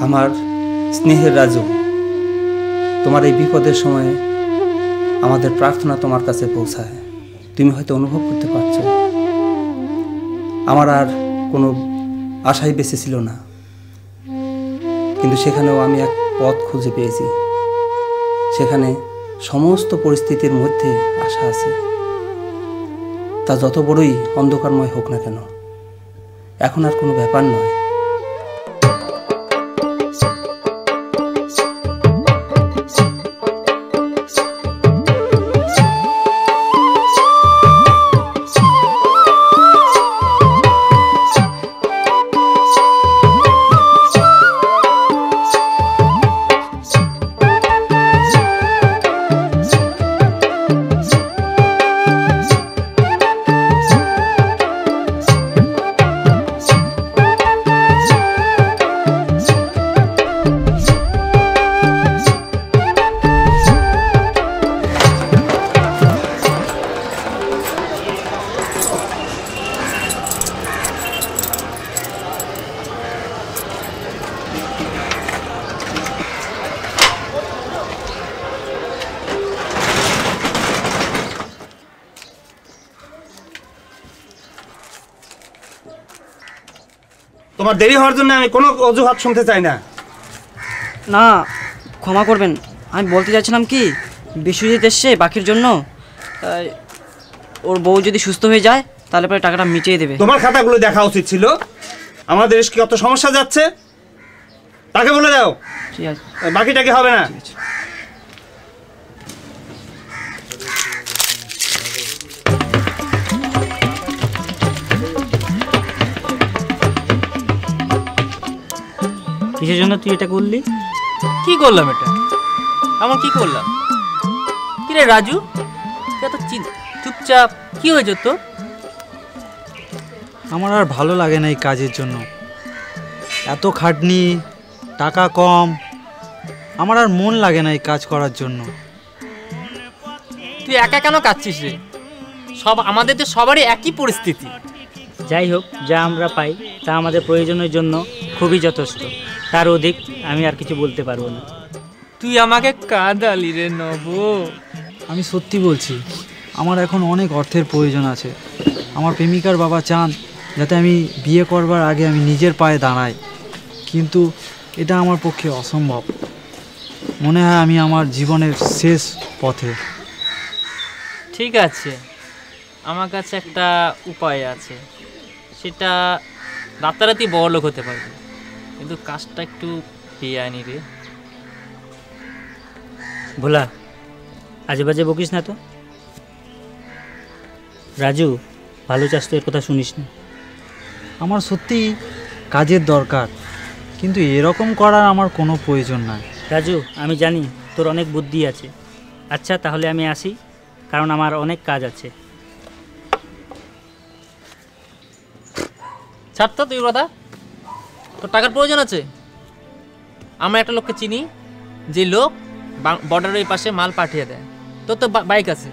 আমার স্নেহের রাজু, তোমার এই বিপদের সময়ে আমাদের প্রার্থনা তোমার কাছে পৌঁছায়। তুমি হয়তো অনুভব করতে পারছো আমার আর কোনো আশাই বেঁচে ছিল না, কিন্তু সেখানেও আমি এক পথ খুঁজে পেয়েছি। সেখানে সমস্ত পরিস্থিতির মধ্যে আশা আছে, তা যত বড়ই অন্ধকারময় হোক না কেন, এখন আর কোনো ব্যাপার নয়। তোমার দেরি হওয়ার জন্য আমি কোনো অজুহাত শুনতে চাই না। না, ক্ষমা করবেন, আমি বলতে চাইছিলাম কি, বিশ্বজিৎ এসছে বাকির জন্য, ওর বউ যদি সুস্থ হয়ে যায় তাহলে পরে টাকাটা মিটিয়ে দেবে। তোমার খাতাগুলো দেখা উচিত ছিল। আমাদের দেশে কত সমস্যা যাচ্ছে, তাকে বলে দাও। ঠিক আছে, বাকিটা কি হবে না? কিসের জন্য তুই এটা করলি? কি করলাম এটা? আমার কি করলাম? কিরে রাজু, এত চুপচাপ কি হয়েছে তো? আমার আর ভালো লাগে না এই কাজের জন্য, এত খাটনি, টাকা কম, আমার আর মন লাগে না এই কাজ করার জন্য। তুই একা কেন কাঁদছিস রে? আমাদের তো সবারই একই পরিস্থিতি। যাই হোক, যা আমরা পাই তা আমাদের প্রয়োজনের জন্য খুবই যথেষ্ট, তার অধিক আমি আর কিছু বলতে পারবো না। তুই আমাকে কাঁদালি রে নব। আমি সত্যি বলছি, আমার এখন অনেক অর্থের প্রয়োজন আছে। আমার প্রেমিকার বাবা চান যাতে আমি বিয়ে করবার আগে আমি নিজের পায়ে দাঁড়াই, কিন্তু এটা আমার পক্ষে অসম্ভব। মনে হয় আমি আমার জীবনের শেষ পথে। ঠিক আছে, আমার কাছে একটা উপায় আছে, সেটা রাতারাতি বড়লোক হতে পারবে, কিন্তু কাজটা একটু বেআইনি রে। ভোলা, আজে বাজে বকিস না তো। রাজু, ভালো চাস তো, এর কথা শুনিস না। আমার সত্যি কাজের দরকার, কিন্তু এরকম করার আমার কোনো প্রয়োজন নাই। রাজু, আমি জানি তোর অনেক বুদ্ধি আছে। আচ্ছা তাহলে আমি আসি, কারণ আমার অনেক কাজ আছে। ছাড় তো তুই কথা, তোর টাকার প্রয়োজন আছে। আমরা একটা লোককে চিনি, যে লোক বর্ডারের পাশে মাল পাঠিয়ে দেয়। তোর তো বাইক আছে,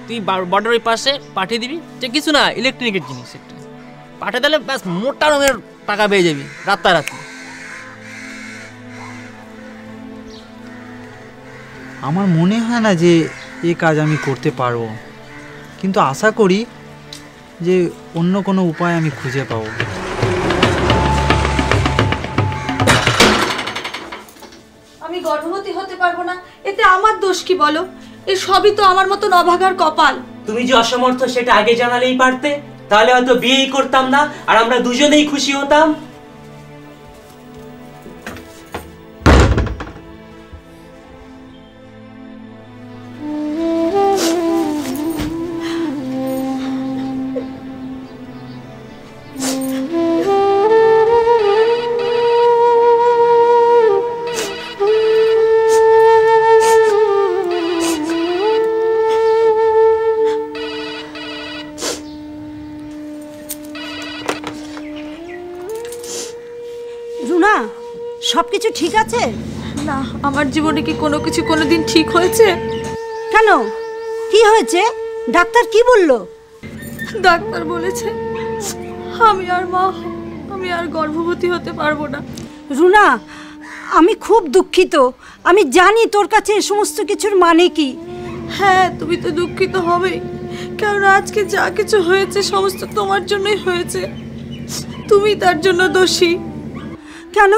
তুই বর্ডারের পাশে পাঠিয়ে দিবি, যে কিছু না, ইলেকট্রনিকের জিনিস একটা পাঠিয়ে দিলে ব্যাস মোটা রঙের টাকা পেয়ে যাবি রাতারাতি। আমার মনে হয় না যে এই কাজ আমি করতে পারবো, কিন্তু আশা করি যে অন্য কোনো উপায় আমি খুঁজে পাবো। আমি গর্ভবতী হতে পারবো না, এতে আমার দোষ কি বলো? এই সবই তো আমার মতন অভাগার কপাল। তুমি যে অসমর্থ সেটা আগে জানালেই পারতে, তাহলে হয়তো বিয়েই করতাম না, আর আমরা দুজনেই খুশি হতাম। সবকিছু ঠিক আছে? না, আমার জীবনে কি কোনো কিছু কোনোদিন ঠিক হয়েছে? কেন, কি হয়েছে? ডাক্তার কি বললো? ডাক্তার বলেছে আমি আর গর্ভবতী হতে পারবো না। রুনা, আমি খুব দুঃখিত। আমি জানি তোর কাছে এ সমস্ত কিছুর মানে কি। হ্যাঁ, তুমি তো দুঃখিত হবেই, কারণ আজকে যা কিছু হয়েছে সমস্ত তোমার জন্যই হয়েছে। তুমি তার জন্য দোষী। কেন?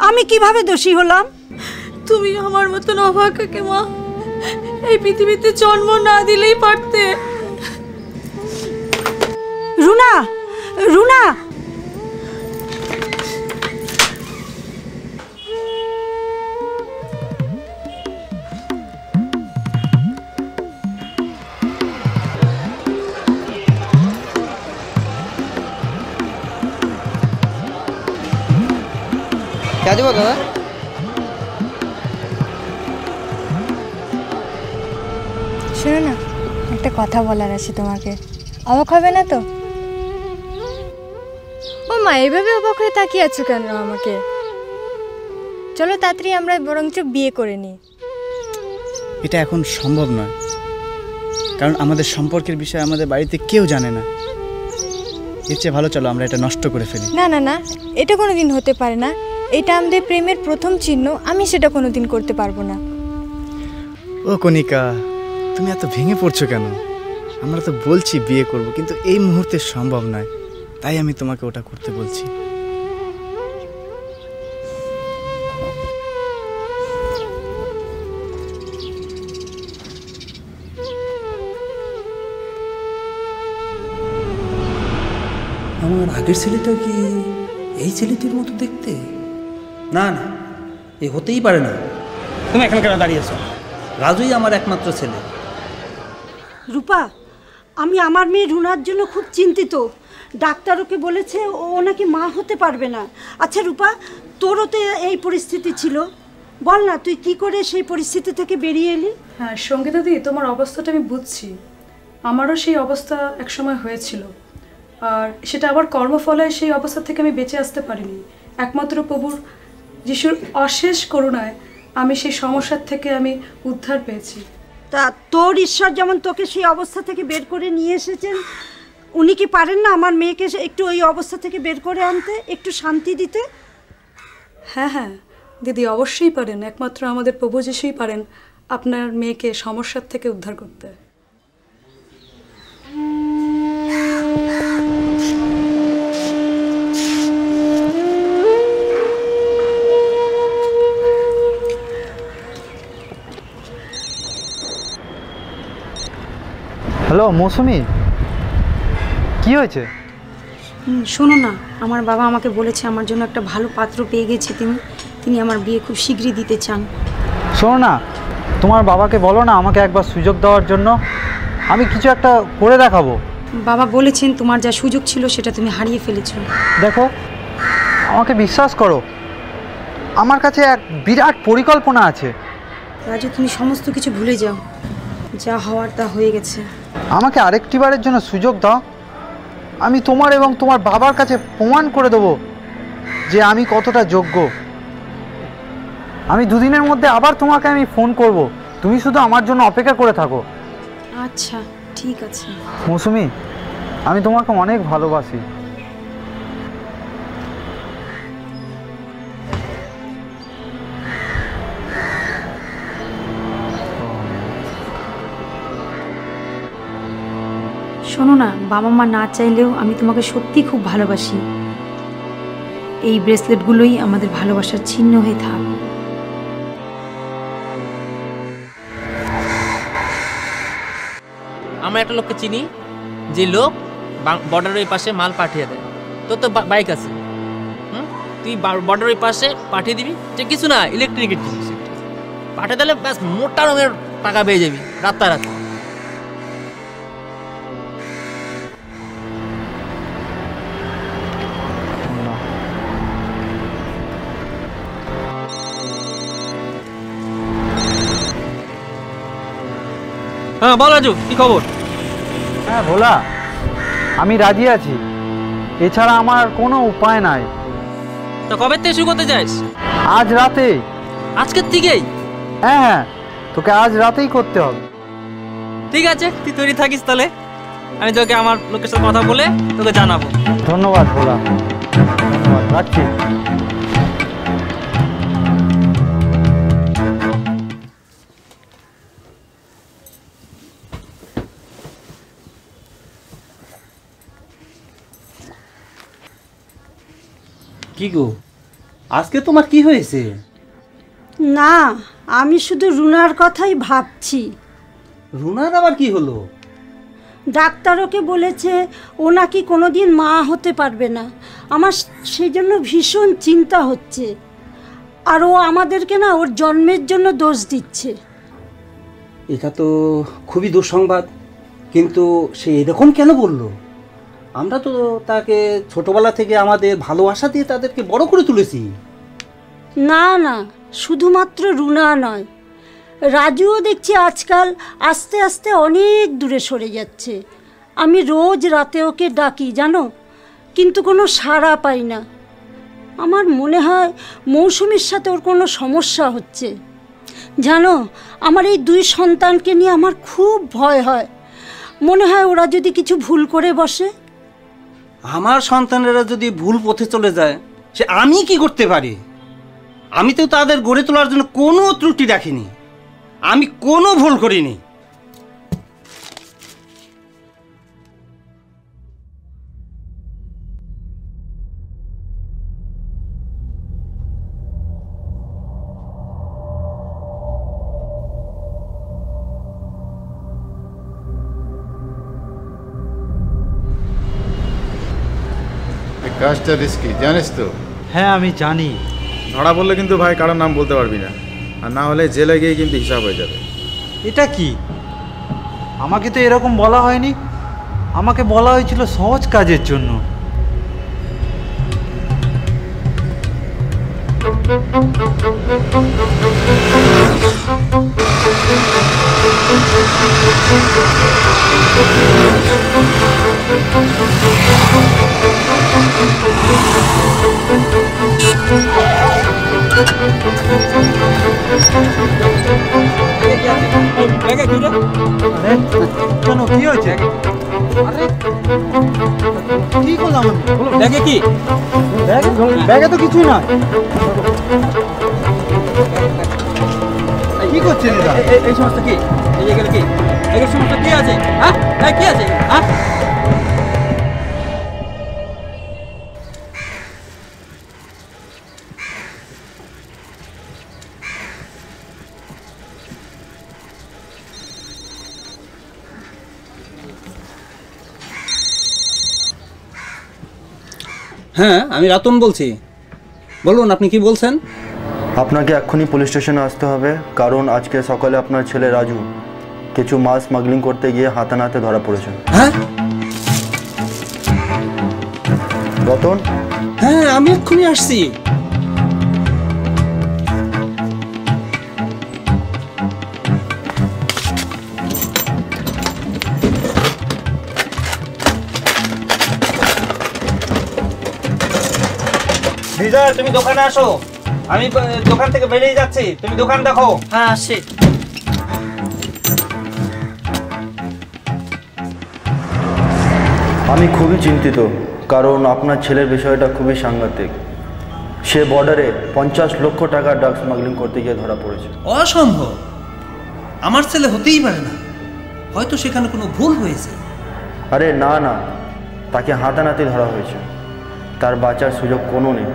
আমি কিভাবে দোষী হলাম? তুমি আমার মতন অভাগাকে মা এই পৃথিবীতে জন্ম না দিলেই পারতে। রুনা, রুনা, क्या দিব দাদা? শোনো না, একটা কথা বলার আছে তোমাকে। অবাক হবে না তো? ও মা, এইভাবে অবাক হয়ে তাকিয়ে আছো কেন আমাকে? চলো তাড়াতাড়ি আমরা বরঞ্চ বিয়ে করে নিই। এটা এখন সম্ভব নয়, কারণ আমাদের সম্পর্কের বিষয়ে আমাদের বাড়িতে কেউ জানে না। এর চেয়ে ভালো চলো আমরা এটা নষ্ট করে ফেলি। না না না, এটা কোনোদিন হতে পারে না। এটা আমাদের প্রেমের প্রথম চিহ্ন, আমি সেটা কোনোদিন করতে পারবো না। ও কণিকা, তুমি এত ভেঙে পড়ছো কেন? আমরা তো বলছি বিয়ে করব, কিন্তু এই মুহূর্তে সম্ভব নয়, তাই আমি তোমাকে ওটা করতে বলছি। আমার আগের ছেলেটা কি এই ছেলেটির মতো দেখতে? না না, এ হতেই পারে না। তুমি এখানে কেন দাঁড়িয়েছ? রাজুই আমার একমাত্র ছেলে। রূপা, আমি আমার মেয়ে রুনার জন্য খুব চিন্তিত। ডাক্তার ওকে বলেছে ও নাকি মা হতে পারবে না। আচ্ছা রূপা, তোরও তো এই পরিস্থিতি ছিল, বল না তুই কি করে সেই পরিস্থিতি থেকে বেরিয়ে এলি? হ্যাঁ সঙ্গীতা দি, তোমার অবস্থাটা আমি বুঝছি। আমারও সেই অবস্থা একসময় হয়েছিল, আর সেটা আবার কর্মফলে সেই অবস্থা থেকে আমি বেঁচে আসতে পারিনি। একমাত্র প্রভুর যিশুর অশেষ করুণায় আমি সেই সমস্যার থেকে আমি উদ্ধার পেয়েছি। তা তোর ঈশ্বর যেমন তোকে সেই অবস্থা থেকে বের করে নিয়ে এসেছেন, উনি কি পারেন না আমার মেয়েকে একটু ওই অবস্থা থেকে বের করে আনতে, একটু শান্তি দিতে? হ্যাঁ হ্যাঁ দিদি, অবশ্যই পারেন। একমাত্র আমাদের প্রভু যিশুই পারেন আপনার মেয়েকে সমস্যার থেকে উদ্ধার করতে। হ্যালো মৌসুমি, কি হয়েছে? শোনো না, আমার বাবা আমাকে বলেছে আমার জন্য একটা ভালো পাত্র পেয়ে গেছে তিনি আমার বিয়ে খুব শীঘ্রই দিতে চান। শোনো না, তোমার বাবাকে বলো না আমাকে একবার সুযোগ দেওয়ার জন্য, আমি কিছু একটা করে দেখাবো। বাবা বলেছেন তোমার যা সুযোগ ছিল সেটা তুমি হারিয়ে ফেলেছো। দেখো, আমাকে বিশ্বাস করো, আমার কাছে এক বিরাট পরিকল্পনা আছে। রাজু, তুমি সমস্ত কিছু ভুলে যাও, যা হওয়ার তা হয়ে গেছে। আমাকে আরেকটি বারের জন্য সুযোগ দাও, আমি তোমার এবং তোমার বাবার কাছে প্রমাণ করে দেবো যে আমি কতটা যোগ্য। আমি দুদিনের মধ্যে আবার তোমাকে আমি ফোন করব, তুমি শুধু আমার জন্য অপেক্ষা করে থাকো। আচ্ছা ঠিক আছে। মৌসুমি, আমি তোমাকে অনেক ভালোবাসি। শোনো না, বাবা মা না চাইলেও আমি তোমাকে সত্যি খুব ভালোবাসি। এই ব্রেসলেটগুলোই আমাদের ভালোবাসার চিহ্ন হয়ে থাক। আমরা একটা লোককে চিনি, যে লোক বর্ডারের ওই পাশে মাল পাঠিয়ে দেয়। তোর তো বাইক আছে, তুই বর্ডারের ওই পাশে পাঠিয়ে দিবি, যে কিছু না ইলেকট্রিকের জিনিস পাঠিয়ে দিলে ব্যাস মোটা রঙের টাকা পেয়ে যাবি রাতারাতি। হ্যাঁ বল রাজু, কি খবর? হ্যাঁ ভোলা, আমি রাজি আছি, এছাড়া আমার কোনো উপায় নাই। তা কবে থেকে শুরু করতে চাস? আজ রাতে। আজকের থেকেই? হ্যাঁ হ্যাঁ, তোকে আজ রাতেই করতে হবে। ঠিক আছে, তুই তৈরি থাকিস তাহলে, আমি তোকে আমার লোকের সাথে কথা বলে তোকে জানাবো। ধন্যবাদ ভোলা, ধন্যবাদ, রাখছি। কি গো, আজকে তোমার কি হয়েছে? না, আমি শুধু রুনার কথাই ভাবছি। রুনার আবার কি হলো? ডাক্তার ওকে বলেছে ও নাকি কোনোদিন মা হতে পারবে না। আমার সেই জন্য ভীষণ চিন্তা হচ্ছে। আর ও আমাদেরকে না ওর জন্মের জন্য দোষ দিচ্ছে। এটা তো খুবই দুঃসংবাদ, কিন্তু সে এরকম কেন বললো? আমরা তো তাকে ছোটবেলা থেকে আমাদের ভালোবাসা দিয়ে তাদেরকে বড় করে তুলেছি। না না, শুধুমাত্র রুনা নয়, রাজুও দেখছি আজকাল আস্তে আস্তে অনেক দূরে সরে যাচ্ছে। আমি রোজ রাতে ওকে ডাকি জানো, কিন্তু কোনো সাড়া পাই না। আমার মনে হয় মৌসুমীর সাথে ওর কোনো সমস্যা হচ্ছে। জানো, আমার এই 2 সন্তানকে নিয়ে আমার খুব ভয় হয়। মনে হয় ওরা যদি কিছু ভুল করে বসে। আমার সন্তানেরা যদি ভুল পথে চলে যায়, সে আমি কি করতে পারি? আমি তো তাদের গড়ে তোলার জন্য কোনো ত্রুটি রাখিনি, আমি কোনো ভুল করিনি। কাজটা রিস্কি, জানিস তো? হ্যাঁ আমি জানি। ধরা বললে কিন্তু ভাই কারোর নাম বলতে পারবি না, আর না হলে জেলে গিয়ে কিন্তু হিসাব হয়ে যাবে। এটা কি? আমাকে তো এরকম বলা হয়নি। আমাকে বলা হয়েছিল সহজ কাজের জন্য। কেন, কি হয়েছে? কি করলাম আমি? ব্যাগে কি? ব্যাগে তো কিছুই না। কি করছেন এরা? এই সমস্ত কি? এই গেলে কি? এই সমস্ত কি আছে? হ্যাঁ, কি আছে? হ্যাঁ, হ্যাঁ, আমি রতন বলছি। বলুন, আপনি কি বলছেন? আপনাকে এক্ষুনি পুলিশ স্টেশনে আসতে হবে, কারণ আজকে সকালে আপনার ছেলে রাজু কিছু মাল স্মাগলিং করতে গিয়ে হাতে নাতে ধরা পড়েছে। হ্যাঁ রতন? হ্যাঁ, আমি এক্ষুনি আসছি। বিজয়, তুমি দোকানে আসো। আমি দোকান থেকে বেরিয়ে যাচ্ছি, তুমি দোকান দেখো। হ্যাঁ আসছি। আমি খুবই চিন্তিত, কারণ আপনার ছেলের বিষয়টা খুবই সাংঘাতিক। সে বর্ডারে 50 লক্ষ টাকা ড্রাগ স্মাগলিং করতে গিয়ে ধরা পড়েছে। অসম্ভব, আমার ছেলে হতেই পারে না। হয়তো সেখানে কোনো ভুল হয়েছে। আরে না না, তাকে হাতানাতে ধরা হয়েছে, তার বাঁচার সুযোগ কোনো নেই।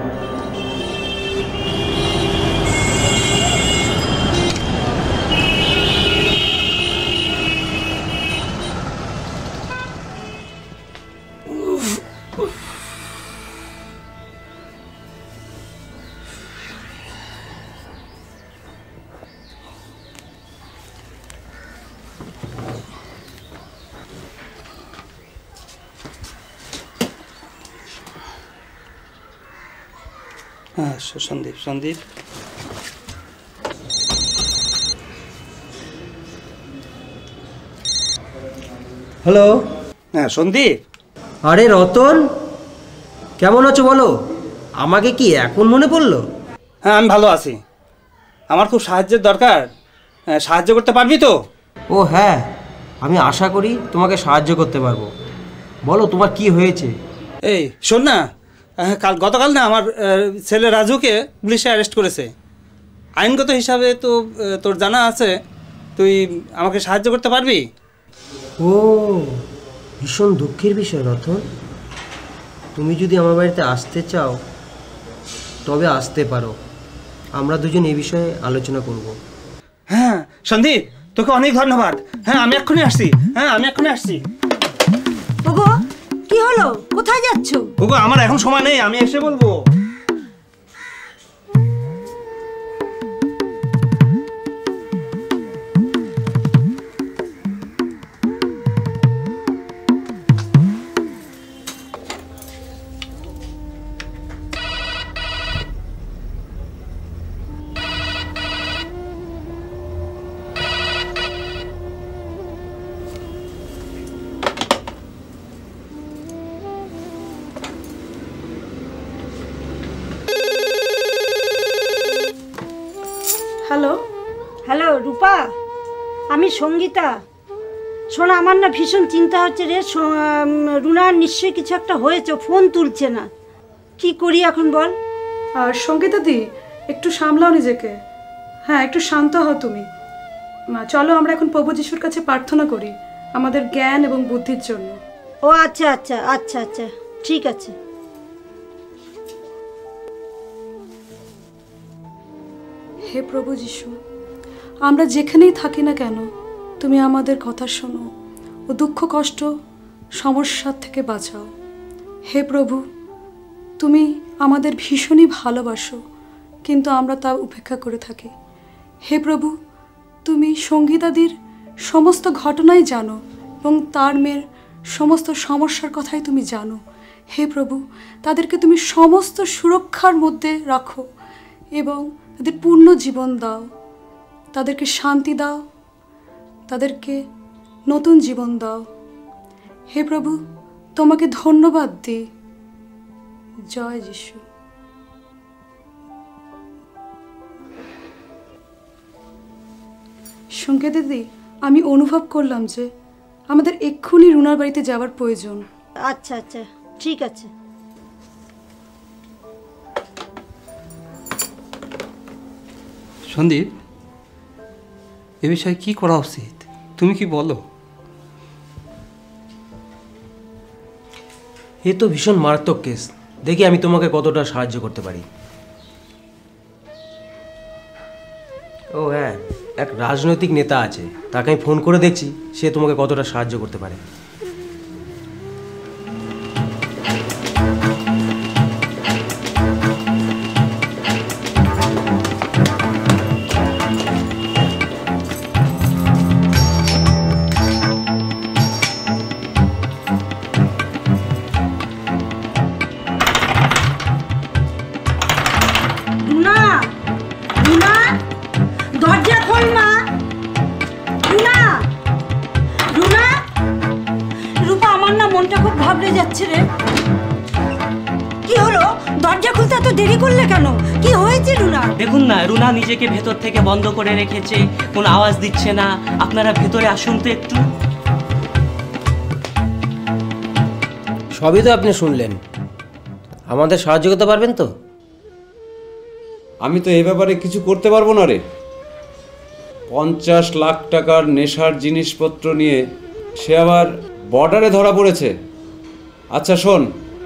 হ্যাঁ, সন্দীপ। সন্দীপ, হ্যালো। হ্যাঁ সন্দীপ। আরে রতন, কেমন আছো বলো? আমাকে কি এখন মনে পড়লো? হ্যাঁ, আমি ভালো আছি। আমার খুব সাহায্যের দরকার, সাহায্য করতে পারবি তো? ও হ্যাঁ, আমি আশা করি তোমাকে সাহায্য করতে পারবো। বলো তোমার কি হয়েছে? এই শোন না, গতকাল না আমার ছেলে রাজুকে পুলিশে অ্যারেস্ট করেছে। আইনগত হিসাবে তো তোর জানা আছে, তুই আমাকে সাহায্য করতে পারবি? ও, ভীষণ দুঃখের বিষয় রতন। তুমি যদি আমার বাড়িতে আসতে চাও তবে আসতে পারো, আমরা দুজন এই বিষয়ে আলোচনা করব। হ্যাঁ সন্দীপ, তোকে অনেক ধন্যবাদ। হ্যাঁ আমি এক্ষুনি আসছি। ওগো কি হলো, কোথায় যাচ্ছো? ওগো আমার এখন সময় নেই, আমি এসে বলবো। হ্যালো হ্যালো রূপা, আমি সঙ্গীতা। শোন, আমার না ভীষণ চিন্তা হচ্ছে রে। রুনার নিশ্চয়ই কিছু একটা হয়েছে, ফোন তুলছে না। কি করি এখন বল? আর সঙ্গীতা দি, একটু সামলাও নিজেকে। হ্যাঁ, একটু শান্ত হও তুমি। চলো আমরা এখন প্রভু যিশুর কাছে প্রার্থনা করি আমাদের জ্ঞান এবং বুদ্ধির জন্য। ও আচ্ছা আচ্ছা আচ্ছা আচ্ছা, ঠিক আছে। হে প্রভু যিশু, আমরা যেখানেই থাকি না কেন, তুমি আমাদের কথা শোনো ও দুঃখ কষ্ট সমস্যার থেকে বাঁচাও। হে প্রভু, তুমি আমাদের ভীষণই ভালোবাসো, কিন্তু আমরা তা উপেক্ষা করে থাকি। হে প্রভু, তুমি সঙ্গীতাদির সমস্ত ঘটনাই জানো এবং তার মেয়ের সমস্ত সমস্যার কথাই তুমি জানো। হে প্রভু, তাদেরকে তুমি সমস্ত সুরক্ষার মধ্যে রাখো এবং তাদের পূর্ণ জীবন দাও, তাদেরকে শান্তি দাও, তাদেরকে নতুন জীবন দাও। হে প্রভু, তোমাকে ধন্যবাদ দিই। জয় যিশু। সঙ্গীতা দিদি, আমি অনুভব করলাম যে আমাদের এক্ষুনি রুনার বাড়িতে যাওয়ার প্রয়োজন। আচ্ছা আচ্ছা, ঠিক আছে। সন্দীপ, এ বিষয়ে কি করা উচিত, তুমি কি বলো? এ তো ভীষণ মারাত্মক কেস, দেখি আমি তোমাকে কতটা সাহায্য করতে পারি। ও হ্যাঁ, এক রাজনৈতিক নেতা আছে, তাকে আমি ফোন করে দেখছি সে তোমাকে কতটা সাহায্য করতে পারে। যাচ্ছে রে। কি হলো, দরজা খুলতে এত দেরি করলে কেন? কি হয়েছে রুনা? দেখুন না, রুনা নিজেকে ভেতর থেকে বন্ধ করে রেখেছে, কোনো আওয়াজ দিচ্ছে না। আপনারা ভেতরে আসুন তো একটু। সবই তো আপনি শুনলেন, আমাদের সাহায্য করতে পারবেন তো? আমি তো এই ব্যাপারে কিছু করতে পারবো না রে। 50 লাখ টাকার নেশার জিনিসপত্র নিয়ে সে আবার বর্ডারে ধরা পড়েছে। আচ্ছা শোন,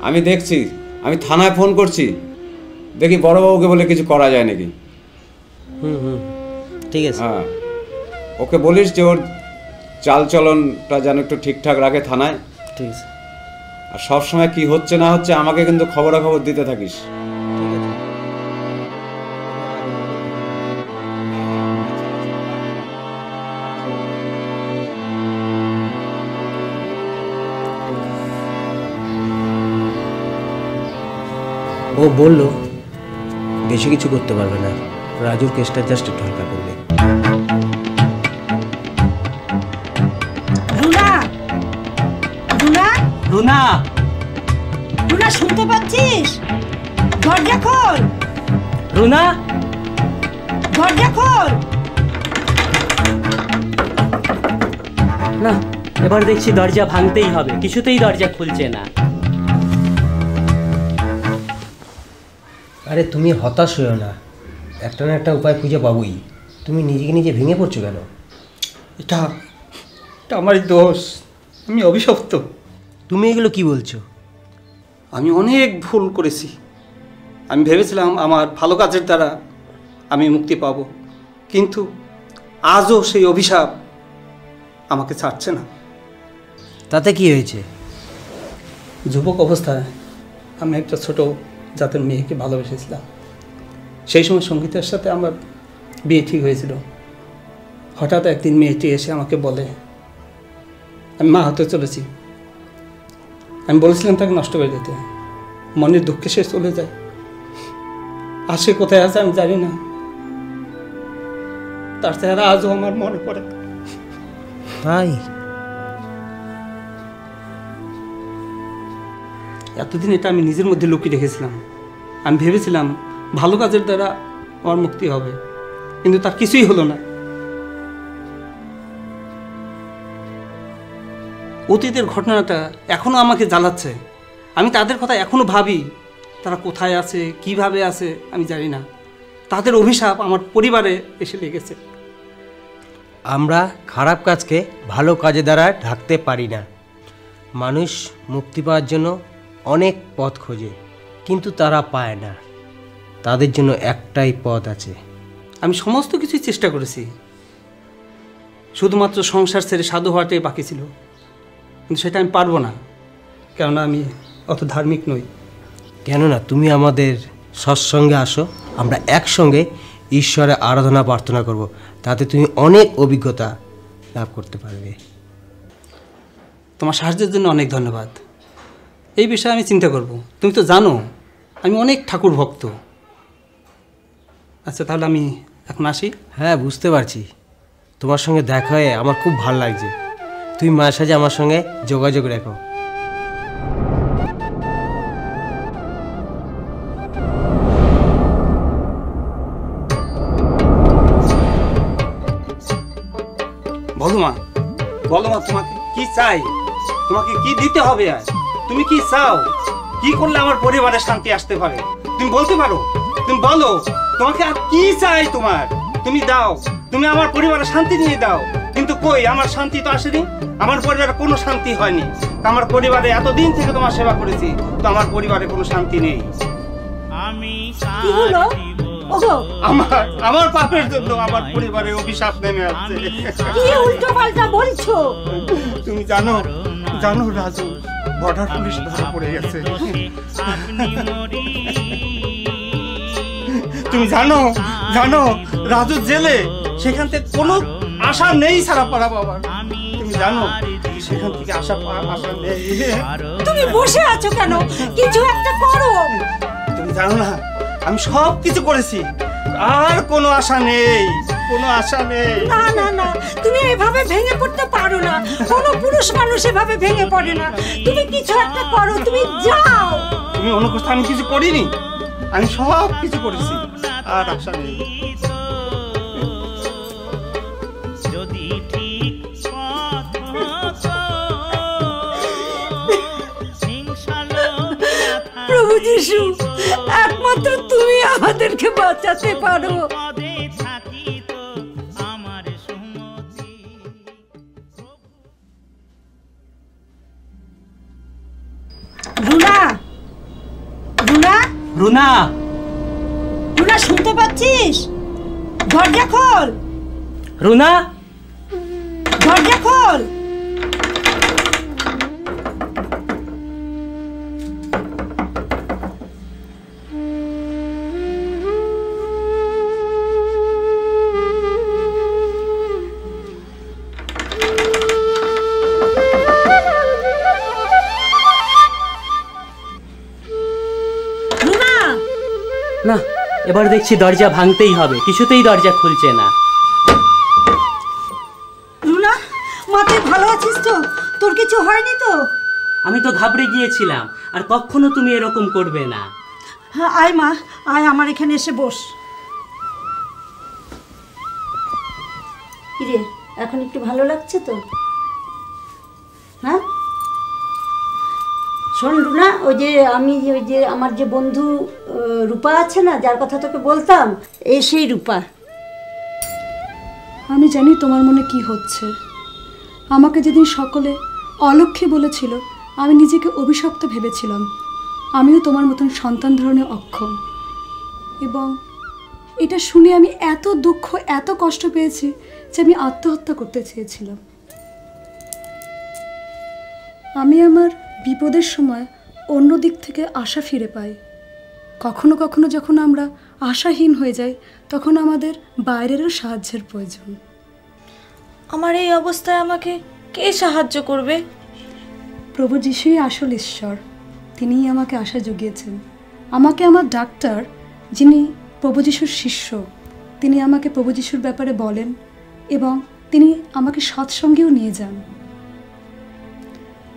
আমি দেখছি, আমি থানায় ফোন করছি, দেখি বড়বাবুকে বলে কিছু করা যায় নাকি। ঠিক আছে। হ্যাঁ, ওকে বলিস যে ওর চালচলনটা যেন একটু ঠিকঠাক রাখে থানায়। ঠিক আছে। আর সবসময় কি হচ্ছে না হচ্ছে আমাকে কিন্তু খবরাখবর দিতে থাকিস। ও বলল বেশি কিছু করতে পারবে না, রাজুর কেসটা জাস্ট একটু হালকা করবে। রুনা, রুনা, রুনা, রুনা, শুনতে পাচ্ছিস? দরজা খোল। রুনা, দরজা খোল। না, এবার দেখছি দরজা ভাঙতেই হবে, কিছুতেই দরজা খুলছে না। আরে তুমি হতাশ হয়েও না, একটা না একটা উপায় খুঁজে পাবোই। তুমি নিজেকে নিজে ভেঙে পড়ছো কেন? এটা আমারই দোষ, আমি অভিশপ্ত। তুমি এগুলো কি বলছো? আমি অনেক ভুল করেছি, আমি ভেবেছিলাম আমার ভালো কাজের দ্বারা আমি মুক্তি পাব, কিন্তু আজও সেই অভিশাপ আমাকে ছাড়ছে না। তাতে কি হয়েছে? যুবক অবস্থায় আমি একটা ছোট জাতের মেয়েকে ভালোবেসেছিলাম। সেই সময় সঙ্গীতের সাথে আমার বিয়ে ঠিক হয়েছিল। হঠাৎ একদিন মেয়েটি এসে আমাকে বলে আমি মা হতে চলেছি। আমি বলেছিলাম তাকে নষ্ট করে দিতে। মনের দুঃখে সে চলে যায়। আর সে কোথায় আছে আমি জানি না। তার চেহারা আজও আমার মনে পড়ে। তাই এতদিন এটা আমি নিজের মধ্যে লুকিয়ে রেখেছিলাম। আমি ভেবেছিলাম ভালো কাজের দ্বারা আমার মুক্তি হবে, কিন্তু তার কিছুই হলো না। অতীতের ঘটনাটা এখনো আমাকে জ্বালাচ্ছে। আমি তাদের কথা এখনো ভাবি, তারা কোথায় আছে, কিভাবে আছে আমি জানি না। তাদের অভিশাপ আমার পরিবারে এসে লেগেছে। আমরা খারাপ কাজকে ভালো কাজে দ্বারা ঢাকতে পারি না। মানুষ মুক্তি পাওয়ার জন্য অনেক পথ খোঁজে, কিন্তু তারা পায় না। তাদের জন্য একটাই পথ আছে। আমি সমস্ত কিছুই চেষ্টা করেছি, শুধুমাত্র সংসার ছেড়ে সাধু হওয়াটাই বাকি ছিল। কিন্তু সেটা আমি পারবো না, কেননা আমি অত ধার্মিক নই। কেননা তুমি আমাদের সৎসঙ্গে আসো, আমরা একসঙ্গে ঈশ্বরের আরাধনা প্রার্থনা করব, তাতে তুমি অনেক অভিজ্ঞতা লাভ করতে পারবে। তোমার সাহায্যের জন্য অনেক ধন্যবাদ। এই বিষয়ে আমি চিন্তা করব। তুমি তো জানো আমি অনেক ঠাকুর ভক্ত। আচ্ছা, তাহলে আমি এখন আসি। হ্যাঁ, বুঝতে পারছি। তোমার সঙ্গে দেখা হয়ে আমার খুব ভালো লাগছে। তুমি মাঝে সাঝে আমার সঙ্গে যোগাযোগ রেখো। বলো মা, বলো মা, তোমাকে কি চাই? তোমাকে কি দিতে হবে? আর তুমি কি চাও? কি করলে আমার পরিবারের শান্তি আসতে পারে? তুমি বলতে পারো? তুমি বলো, তোমাকে আর কি চাই তোমার? তুমি দাও, তুমি আমার পরিবারের শান্তি নিয়ে দাও। কিন্তু কই, আমার শান্তি তো আসেনি। আমার পরিবারে কোনো শান্তি হয়নি। আমার পরিবারে এতদিন থেকে তোমার সেবা করেছি, তো আমার পরিবারে কোনো শান্তি নেই। কি হলো? ওগো, আমার পাপের জন্য আমার পরিবারে অভিশাপ নেমে আসছে। কি উল্টো পাল্টা বলছো? তুমি জানো রাজু বর্ডার পুলিশ ধরা পড়ে গেছে। তুমি জানো রাজু জেলে, সেখান থেকে কোনো আশা নেই ছাড়া পারা বাবা। তুমি জানো সেখান থেকে আশা নেই। তুমি বসে আছো কেন? কিছু একটা করো। তুমি জানো না আমি সব কিছু করেছি, আর কোনো আশা নেই, কোনো আশা নেই। না না না, তুমি এভাবে ভেঙে পড়তে পারো না। কোনো পুরুষ মানুষ এভাবে ভেঙে পড়ে না। তুমি কিছু একটা করো, তুমি যাও। তুমি অনুপস্থিত, আমি কিছু করিনি। আমি সব কিছু করেছি, আর আশা নেই। প্রভু যিশু, একমাত্র তুমি আমাদেরকে বাঁচাতে পারো। রুনা, রুনা, রুনা, রুনা, শুনতে পাচ্ছিস? দরজা খোল। রুনা, দরজা খোল। না, এবার দেখছি দরজা ভাঙতেই হবে, কিছুতেই দরজা খুলছে না। রুনা, মাথায় ভালো আছিস তো? তোর কিছু হয়নি তো? আমি তো ঘাবড়ে গিয়েছিলাম, আর কখনো তুমি এরকম করবে না। হ্যাঁ, আয় মা, আয় আমার এখানে এসে বস। কিরে, এখন একটু ভালো লাগছে তো? হ্যাঁ, শোন রুনা, ওই যে আমার যে বন্ধু রূপা আছে না, যার কথা তোকে বলতাম, এই সেই রূপা। আমি জানি তোমার মনে কি হচ্ছে। আমাকে যেদিন সকলে অলক্ষ্যে বলেছিল, আমি নিজেকে অভিশপ্ত ভেবেছিলাম। আমিও তোমার মতন সন্তান ধারণে অক্ষম। এবং এটা শুনে আমি এত দুঃখ, এত কষ্ট পেয়েছি যে আমি আত্মহত্যা করতে চেয়েছিলাম। আমি আমার বিপদের সময় অন্য দিক থেকে আশা ফিরে পাই। কখনো কখনো যখন আমরা আশাহীন হয়ে যাই, তখন আমাদের বাইরেরও সাহায্যের প্রয়োজন। আমার এই অবস্থায় আমাকে কে সাহায্য করবে? প্রভু যিশুই আসল ঈশ্বর, তিনিই আমাকে আশা জুগিয়েছেন। আমাকে আমার ডাক্তার, যিনি প্রভু যিশুর শিষ্য, তিনি আমাকে প্রভু যিশুর ব্যাপারে বলেন এবং তিনি আমাকে সৎসঙ্গেও নিয়ে যান।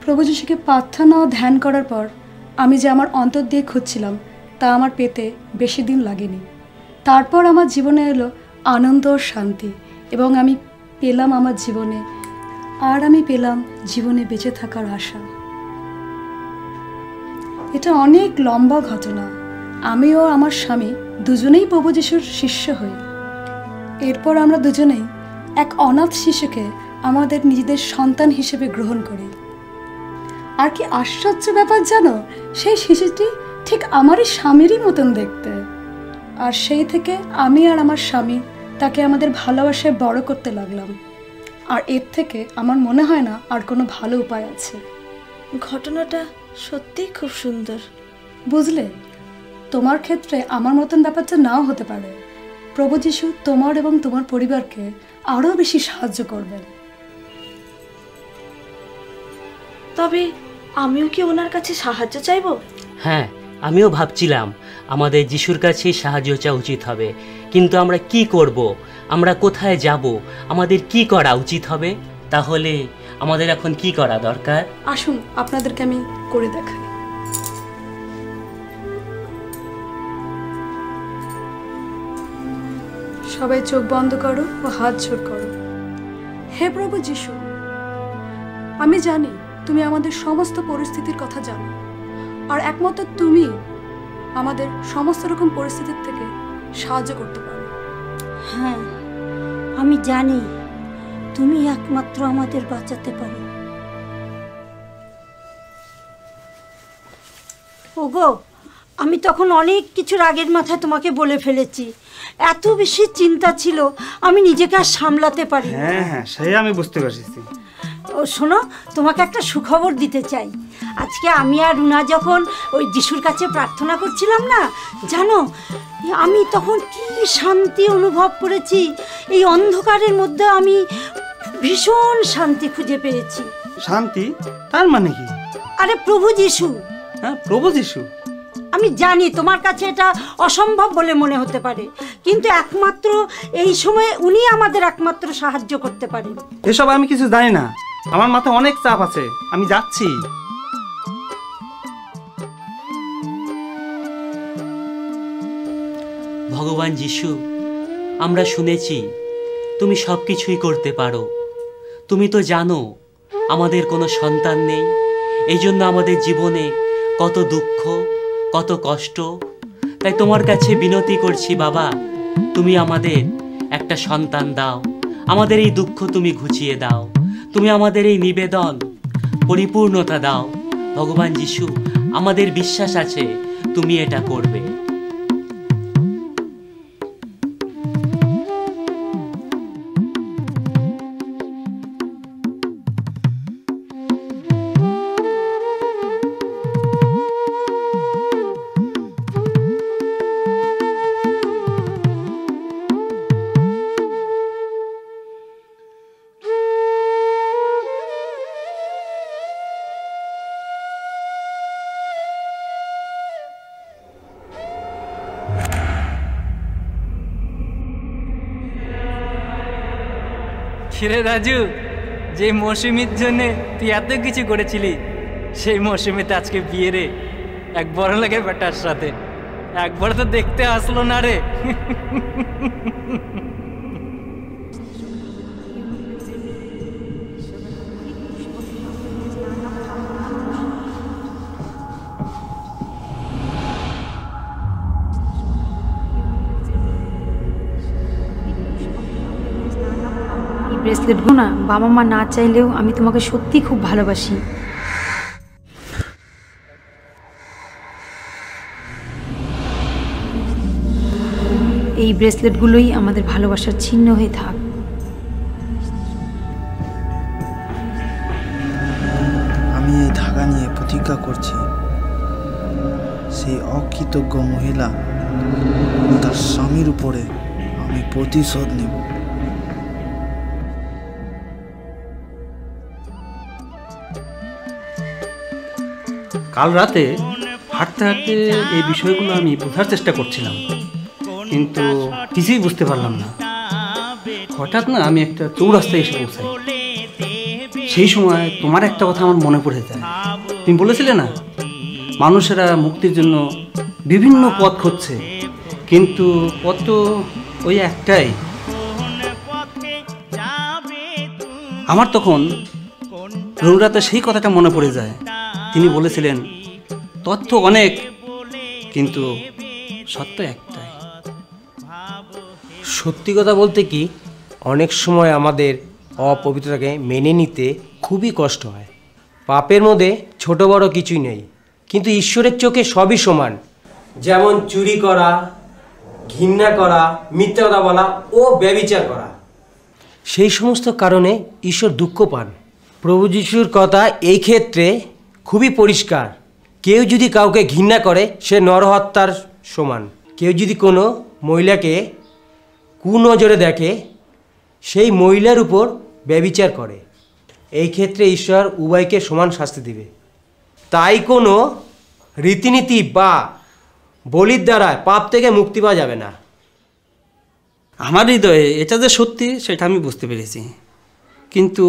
প্রভু যিশুকে প্রার্থনা ও ধ্যান করার পর আমি যে আমার অন্তর দিয়ে খুঁজছিলাম তা আমার পেতে বেশি দিন লাগেনি। তারপর আমার জীবনে এলো আনন্দ ও শান্তি এবং আমি পেলাম আমার জীবনে, আর আমি পেলাম জীবনে বেঁচে থাকার আশা। এটা অনেক লম্বা ঘটনা। আমি ও আমার স্বামী দুজনেই প্রভু যিশুর শিষ্য হই। এরপর আমরা দুজনেই এক অনাথ শিশুকে আমাদের নিজেদের সন্তান হিসেবে গ্রহণ করি। আর কি আশ্চর্য ব্যাপার জানো, সেই শিশুটি ঠিক আমারই স্বামীরই মতন দেখতে। আর সেই থেকে আমি আর আমার স্বামী তাকে আমাদের ভালোবাসায় বড় করতে লাগলাম। আর এর থেকে আমার মনে হয় না আর কোনো ভালো উপায় আছে। ঘটনাটা সত্যিই খুব সুন্দর। বুঝলে, তোমার ক্ষেত্রে আমার মতন ব্যাপারটা নাও হতে পারে। প্রভু যিশু তোমার এবং তোমার পরিবারকে আরও বেশি সাহায্য করবেন। তবে আমিও কি ওনার কাছে সাহায্য চাইবো? হ্যাঁ, আমিও ভাবছিলাম আমাদের যিশুর কাছেই সাহায্য চাওয়া উচিত হবে। কিন্তু আমরা কি করব? আমরা কোথায় যাব? আমাদের কি করা উচিত হবে? তাহলে আমাদের এখন কি করা দরকার? আসুন আপনাদেরকে আমি করে দেখাই। সবাই চোখ বন্ধ করো ও হাত জোড় করো। হে প্রভু যিশু, আমি জানি তুমি আমাদের সমস্ত পরিস্থিতির কথা জানো, আর একমাত্র তুমি আমাদের সমস্ত রকম পরিস্থিতির থেকে সাহায্য করতে পারো। হ্যাঁ, আমি জানি তুমি একমাত্র আমাদের বাঁচাতে পারো। ওগো, আমি তখন অনেক কিছু রাগের মাথায় তোমাকে বলে ফেলেছি। এত বেশি চিন্তা ছিল, আমি নিজেকে আর সামলাতে পারি। হ্যাঁ হ্যাঁ, সেই আমি বুঝতে পারছি। ও শোনো, তোমাকে একটা সুখবর দিতে চাই। আজকে আমি আর রুনা যখন ওই যিশুর কাছে প্রার্থনা করছিলাম না, জানো আমি তখন কি শান্তি অনুভব করেছি। এই অন্ধকারের মধ্যে আমি ভীষণ শান্তি খুঁজে পেয়েছি। শান্তি? তার মানে কি? আরে প্রভু যিশু। হ্যাঁ, প্রভু যিশু। আমি জানি তোমার কাছে এটা অসম্ভব বলে মনে হতে পারে, কিন্তু একমাত্র এই সময়ে উনি আমাদের একমাত্র সাহায্য করতে পারেন। এসব আমি কিছু জানি না, আমার মাথায় অনেক চাপ আছে, আমি যাচ্ছি। ভগবান যিশু, আমরা শুনেছি তুমি সব কিছুই করতে পারো। তুমি তো জানো আমাদের কোনো সন্তান নেই, এই জন্য আমাদের জীবনে কত দুঃখ, কত কষ্ট। তাই তোমার কাছে বিনতি করছি বাবা, তুমি আমাদের একটা সন্তান দাও। আমাদের এই দুঃখ তুমি ঘুচিয়ে দাও। তুমি আমাদের এই নিবেদন পরিপূর্ণতা দাও। ভগবান যিশু, আমাদের বিশ্বাস আছে তুমি এটা করবে। কিরে রাজু, যে মৌসুমীর জন্য তুই এত কিছু করেছিলি, সেই মৌসুমিতে আজকে বিয়ে রে এক বড় লোকের বেটার সাথে। একবার তো দেখতে আসলো না রে। ব্রেসলেটগুলো না বাবা মা না চাইলেও আমি তোমাকে সত্যি খুব ভালোবাসি। ব্রেসলেটগুলোই আমাদের ভালোবাসার চিহ্ন হয়ে থাক। আমি এই ধাগা নিয়ে প্রতিজ্ঞা করছি, সেই অকৃতজ্ঞ মহিলা ও তার স্বামীর উপরে আমি প্রতিশোধ নেব। কাল রাতে হাঁটতে হাঁটতে এই বিষয়গুলো আমি বোঝার চেষ্টা করছিলাম, কিন্তু কিছুই বুঝতে পারলাম না। হঠাৎ না আমি একটা চৌরাস্তায় এসে পৌঁছাই। সেই সময় তোমার একটা কথা আমার মনে পড়ে যায়। তুমি বলেছিলে না, মানুষেরা মুক্তির জন্য বিভিন্ন পথ খুঁজছে, কিন্তু পথ তো ওই একটাই। আমার তখন রৌরাতে সেই কথাটা মনে পড়ে যায়। তিনি বলেছিলেন, তথ্য অনেক কিন্তু সত্য একটাই। সত্যি কথা বলতে কি, অনেক সময় আমাদের অপবিত্রতাকে মেনে নিতে খুবই কষ্ট হয়। পাপের মধ্যে ছোট বড় কিছুই নেই, কিন্তু ঈশ্বরের চোখে সবই সমান। যেমন চুরি করা, ঘৃণা করা, মিথ্যা কথা বলা ও ব্যভিচার করা। সেই সমস্ত কারণে ঈশ্বর দুঃখ পান। প্রভু যিশুর কথা এই ক্ষেত্রে খুবই পরিষ্কার। কেউ যদি কাউকে ঘৃণা করে সে নরহত্যার সমান। কেউ যদি কোনো মহিলাকে কুনজরে দেখে, সেই মহিলার উপর ব্যভিচার করে, এই ক্ষেত্রে ঈশ্বর উভয়কে সমান শাস্তি দিবে। তাই কোনো রীতিনীতি বা বলির দ্বারা পাপ থেকে মুক্তি পাওয়া যাবে না। আমার হৃদয়ে এটা যে সত্যি সেটা আমি বুঝতে পেরেছি, কিন্তু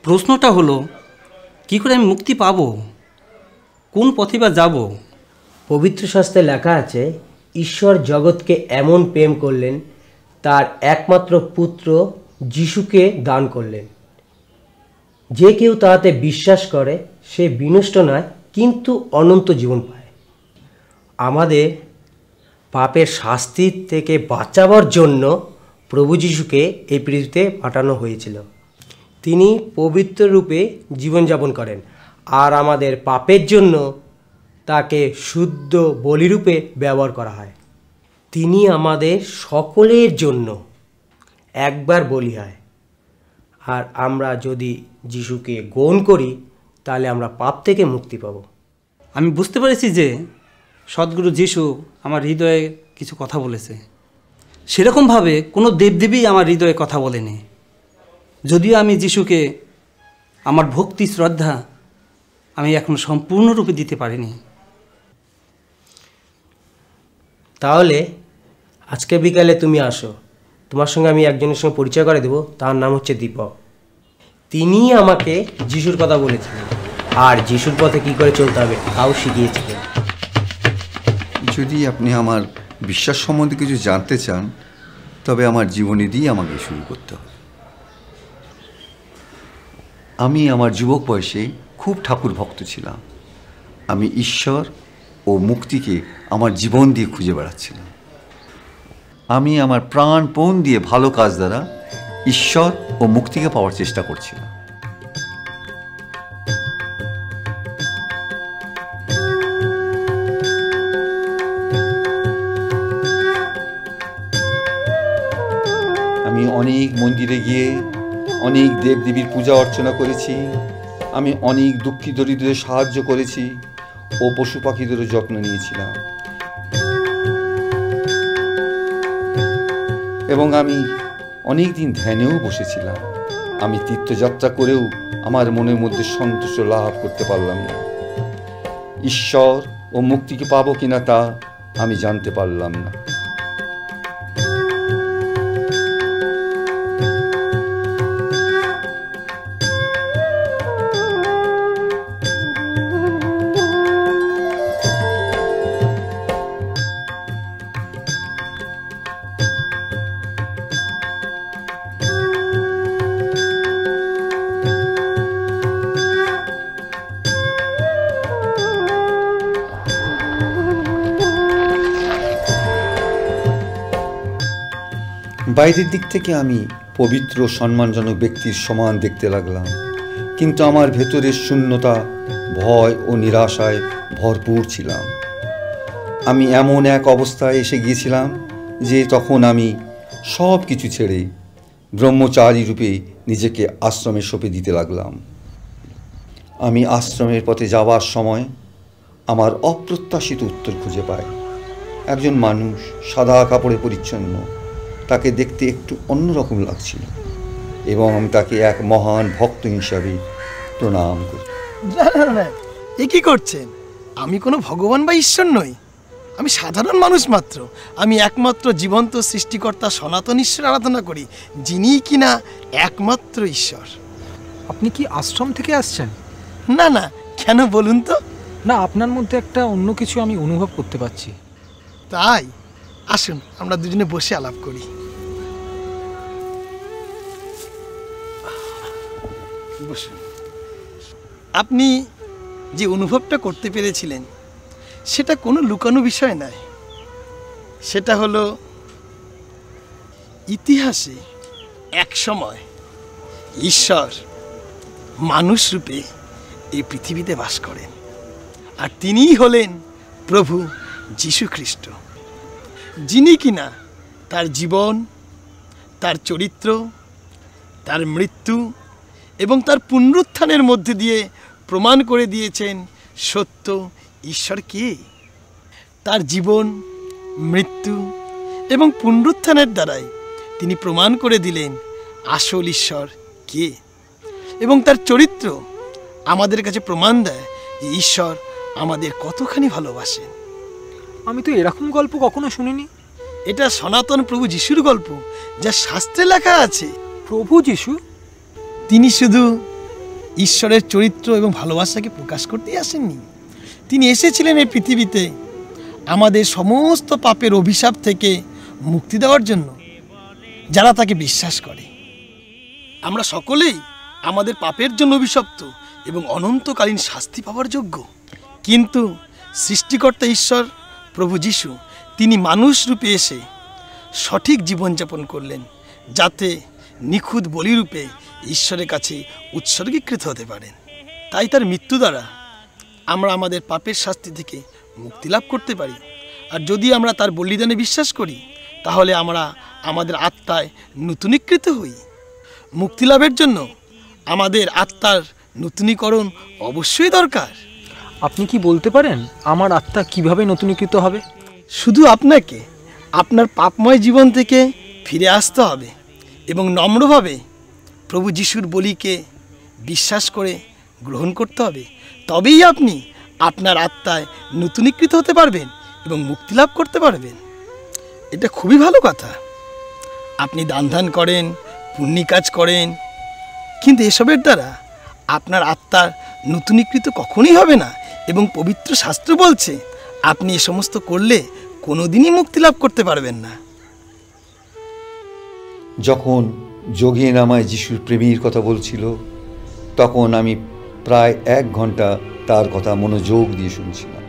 প্রশ্নটা হলো, কি করে আমি মুক্তি পাবো? কোন পথে বা যাব? পবিত্র শাস্ত্রে লেখা আছে, ঈশ্বর জগৎকে এমন প্রেম করলেন, তার একমাত্র পুত্র যিশুকে দান করলেন। যে কেউ তাহাতে বিশ্বাস করে সে বিনষ্ট নয়, কিন্তু অনন্ত জীবন পায়। আমাদের পাপের শাস্তি থেকে বাঁচাবার জন্য প্রভু যিশুকে এই পৃথিবীতে পাঠানো হয়েছিল। তিনি পবিত্র রূপে জীবনযাপন করেন, আর আমাদের পাপের জন্য তাকে শুদ্ধ বলিরূপে ব্যবহার করা হয়। তিনি আমাদের সকলের জন্য একবার বলি হয়, আর আমরা যদি যিশুকে গ্রহণ করি তাহলে আমরা পাপ থেকে মুক্তি পাব। আমি বুঝতে পেরেছি যে সদ্গুরু যিশু আমার হৃদয়ে কিছু কথা বলেছে। সেরকমভাবে কোনো দেবদেবী আমার হৃদয়ে কথা বলেনি। যদিও আমি যিশুকে আমার ভক্তি শ্রদ্ধা আমি এখন সম্পূর্ণরূপে দিতে পারিনি। তাহলে আজকে বিকালে তুমি আসো, তোমার সঙ্গে আমি একজনের সঙ্গে পরিচয় করে দেবো। তার নাম হচ্ছে দীপক। তিনি আমাকে যিশুর কথা বলেছিলেন, আর যিশুর পথে কী করে চলতে হবে তাও শিখিয়েছিলেন। যদি আপনি আমার বিশ্বাস সম্বন্ধে কিছু জানতে চান, তবে আমার জীবনী দিয়ে আমাকে শুরু করতে হবে। আমি আমার যুবক বয়সে খুব ঠাকুর ভক্ত ছিলাম। আমি ঈশ্বর ও মুক্তিকে আমার জীবন দিয়ে খুঁজে বেড়াচ্ছিলাম। আমি আমার প্রাণপণ দিয়ে ভালো কাজ দ্বারা ঈশ্বর ও মুক্তিকে পাওয়ার চেষ্টা করছিলাম। আমি অনেক মন্দিরে গিয়ে অনেক দেবদেবীর পূজা অর্চনা করেছি। আমি অনেক দুঃখী দরিদ্রদের সাহায্য করেছি ও পশু পাখিদেরও যত্ন নিয়েছিলাম। এবং আমি অনেক দিন ধ্যানেও বসেছিলাম। আমি তীর্থযাত্রা করেও আমার মনের মধ্যে সন্তোষ লাভ করতে পারলাম না। ঈশ্বর ও মুক্তিকে পাবো কিনা তা আমি জানতে পারলাম না। বাইরের দিক থেকে আমি পবিত্র সম্মানজনক ব্যক্তির সমান দেখতে লাগলাম, কিন্তু আমার ভেতরের শূন্যতা, ভয় ও নিরাশায় ভরপুর ছিলাম। আমি এমন এক অবস্থায় এসে গিয়েছিলাম যে তখন আমি সব কিছু ছেড়ে ব্রহ্মচারী রূপে নিজেকে আশ্রমে সঁপে দিতে লাগলাম। আমি আশ্রমের পথে যাওয়ার সময় আমার অপ্রত্যাশিত উত্তর খুঁজে পাই। একজন মানুষ সাদা কাপড়ে পরিচ্ছন্ন, তাকে দেখতে একটু অন্যরকম লাগছিল এবং আমি তাকে এক মহান ভক্ত হিসাবে প্রণাম করি। না, এ কি করছেন? আমি কোনো ভগবান বা ঈশ্বর নই, আমি সাধারণ মানুষ মাত্র। আমি একমাত্র জীবন্ত সৃষ্টিকর্তা সনাতন ঈশ্বর আরাধনা করি, যিনি কিনা একমাত্র ঈশ্বর। আপনি কি আশ্রম থেকে আসছেন? না না, কেন বলুন তো? না, আপনার মধ্যে একটা অন্য কিছু আমি অনুভব করতে পারছি। তাই আসুন আমরা দুজনে বসে আলাপ করি। বসুন। আপনি যে অনুভবটা করতে পেরেছিলেন সেটা কোনো লুকানো বিষয় নয়। সেটা হলো ইতিহাসে এক সময় ঈশ্বর মানুষ রূপে এই পৃথিবীতে বাস করেন, আর তিনিই হলেন প্রভু যীশু খ্রিস্ট, যিনি কিনা তার জীবন, তার চরিত্র, তার মৃত্যু এবং তার পুনরুত্থানের মধ্যে দিয়ে প্রমাণ করে দিয়েছেন সত্য ঈশ্বর কে। তার জীবন, মৃত্যু এবং পুনরুত্থানের দ্বারাই তিনি প্রমাণ করে দিলেন আসল ঈশ্বর কে, এবং তার চরিত্র আমাদের কাছে প্রমাণ দেয় যে ঈশ্বর আমাদের কতখানি ভালোবাসেন। আমি তো এরকম গল্প কখনো শুনিনি। এটা সনাতন প্রভু যিশুর গল্প, যা শাস্ত্রে লেখা আছে। প্রভু যিশু? তিনি শুধু ঈশ্বরের চরিত্র এবং ভালোবাসাকে প্রকাশ করতেই আসেননি, তিনি এসেছিলেন এই পৃথিবীতে আমাদের সমস্ত পাপের অভিশাপ থেকে মুক্তি দেওয়ার জন্য, যারা তাকে বিশ্বাস করে। আমরা সকলেই আমাদের পাপের জন্য অভিশপ্ত এবং অনন্তকালীন শাস্তি পাওয়ার যোগ্য, কিন্তু সৃষ্টিকর্তা ঈশ্বর প্রভু যিশু তিনি মানুষ রূপে এসে সঠিক জীবনযাপন করলেন, যাতে নিখুঁত বলিরূপে ঈশ্বরের কাছে উৎসর্গীকৃত হতে পারেন। তাই তার মৃত্যু দ্বারা আমরা আমাদের পাপের শাস্তি থেকে মুক্তি লাভ করতে পারি। আর যদি আমরা তার বলিদানে বিশ্বাস করি, তাহলে আমরা আমাদের আত্মায় নূতনীকৃত হই। মুক্তি লাভের জন্য আমাদের আত্মার নূতনীকরণ অবশ্যই দরকার। আপনি কি বলতে পারেন আমার আত্মা কিভাবে নতুনীকৃত হবে? শুধু আপনাকে আপনার পাপময় জীবন থেকে ফিরে আসতে হবে এবং নম্রভাবে প্রভু যিশুর বলিকে বিশ্বাস করে গ্রহণ করতে হবে। তবেই আপনি আপনার আত্মায় নূতনীকৃত হতে পারবেন এবং মুক্তি লাভ করতে পারবেন। এটা খুবই ভালো কথা। আপনি দান ধ্যান করেন, পুণ্য কাজ করেন, কিন্তু এসবের দ্বারা আপনার আত্মার নূতনীকৃত কখনোই হবে না, এবং পবিত্র শাস্ত্র বলছে আপনি এ সমস্ত করলে কোনোদিনই মুক্তি লাভ করতে পারবেন না। যখন যোগেন আমায় যিশুর প্রেমের কথা বলছিল, তখন আমি প্রায় 1 ঘন্টা তার কথা মনোযোগ দিয়ে শুনছিলাম।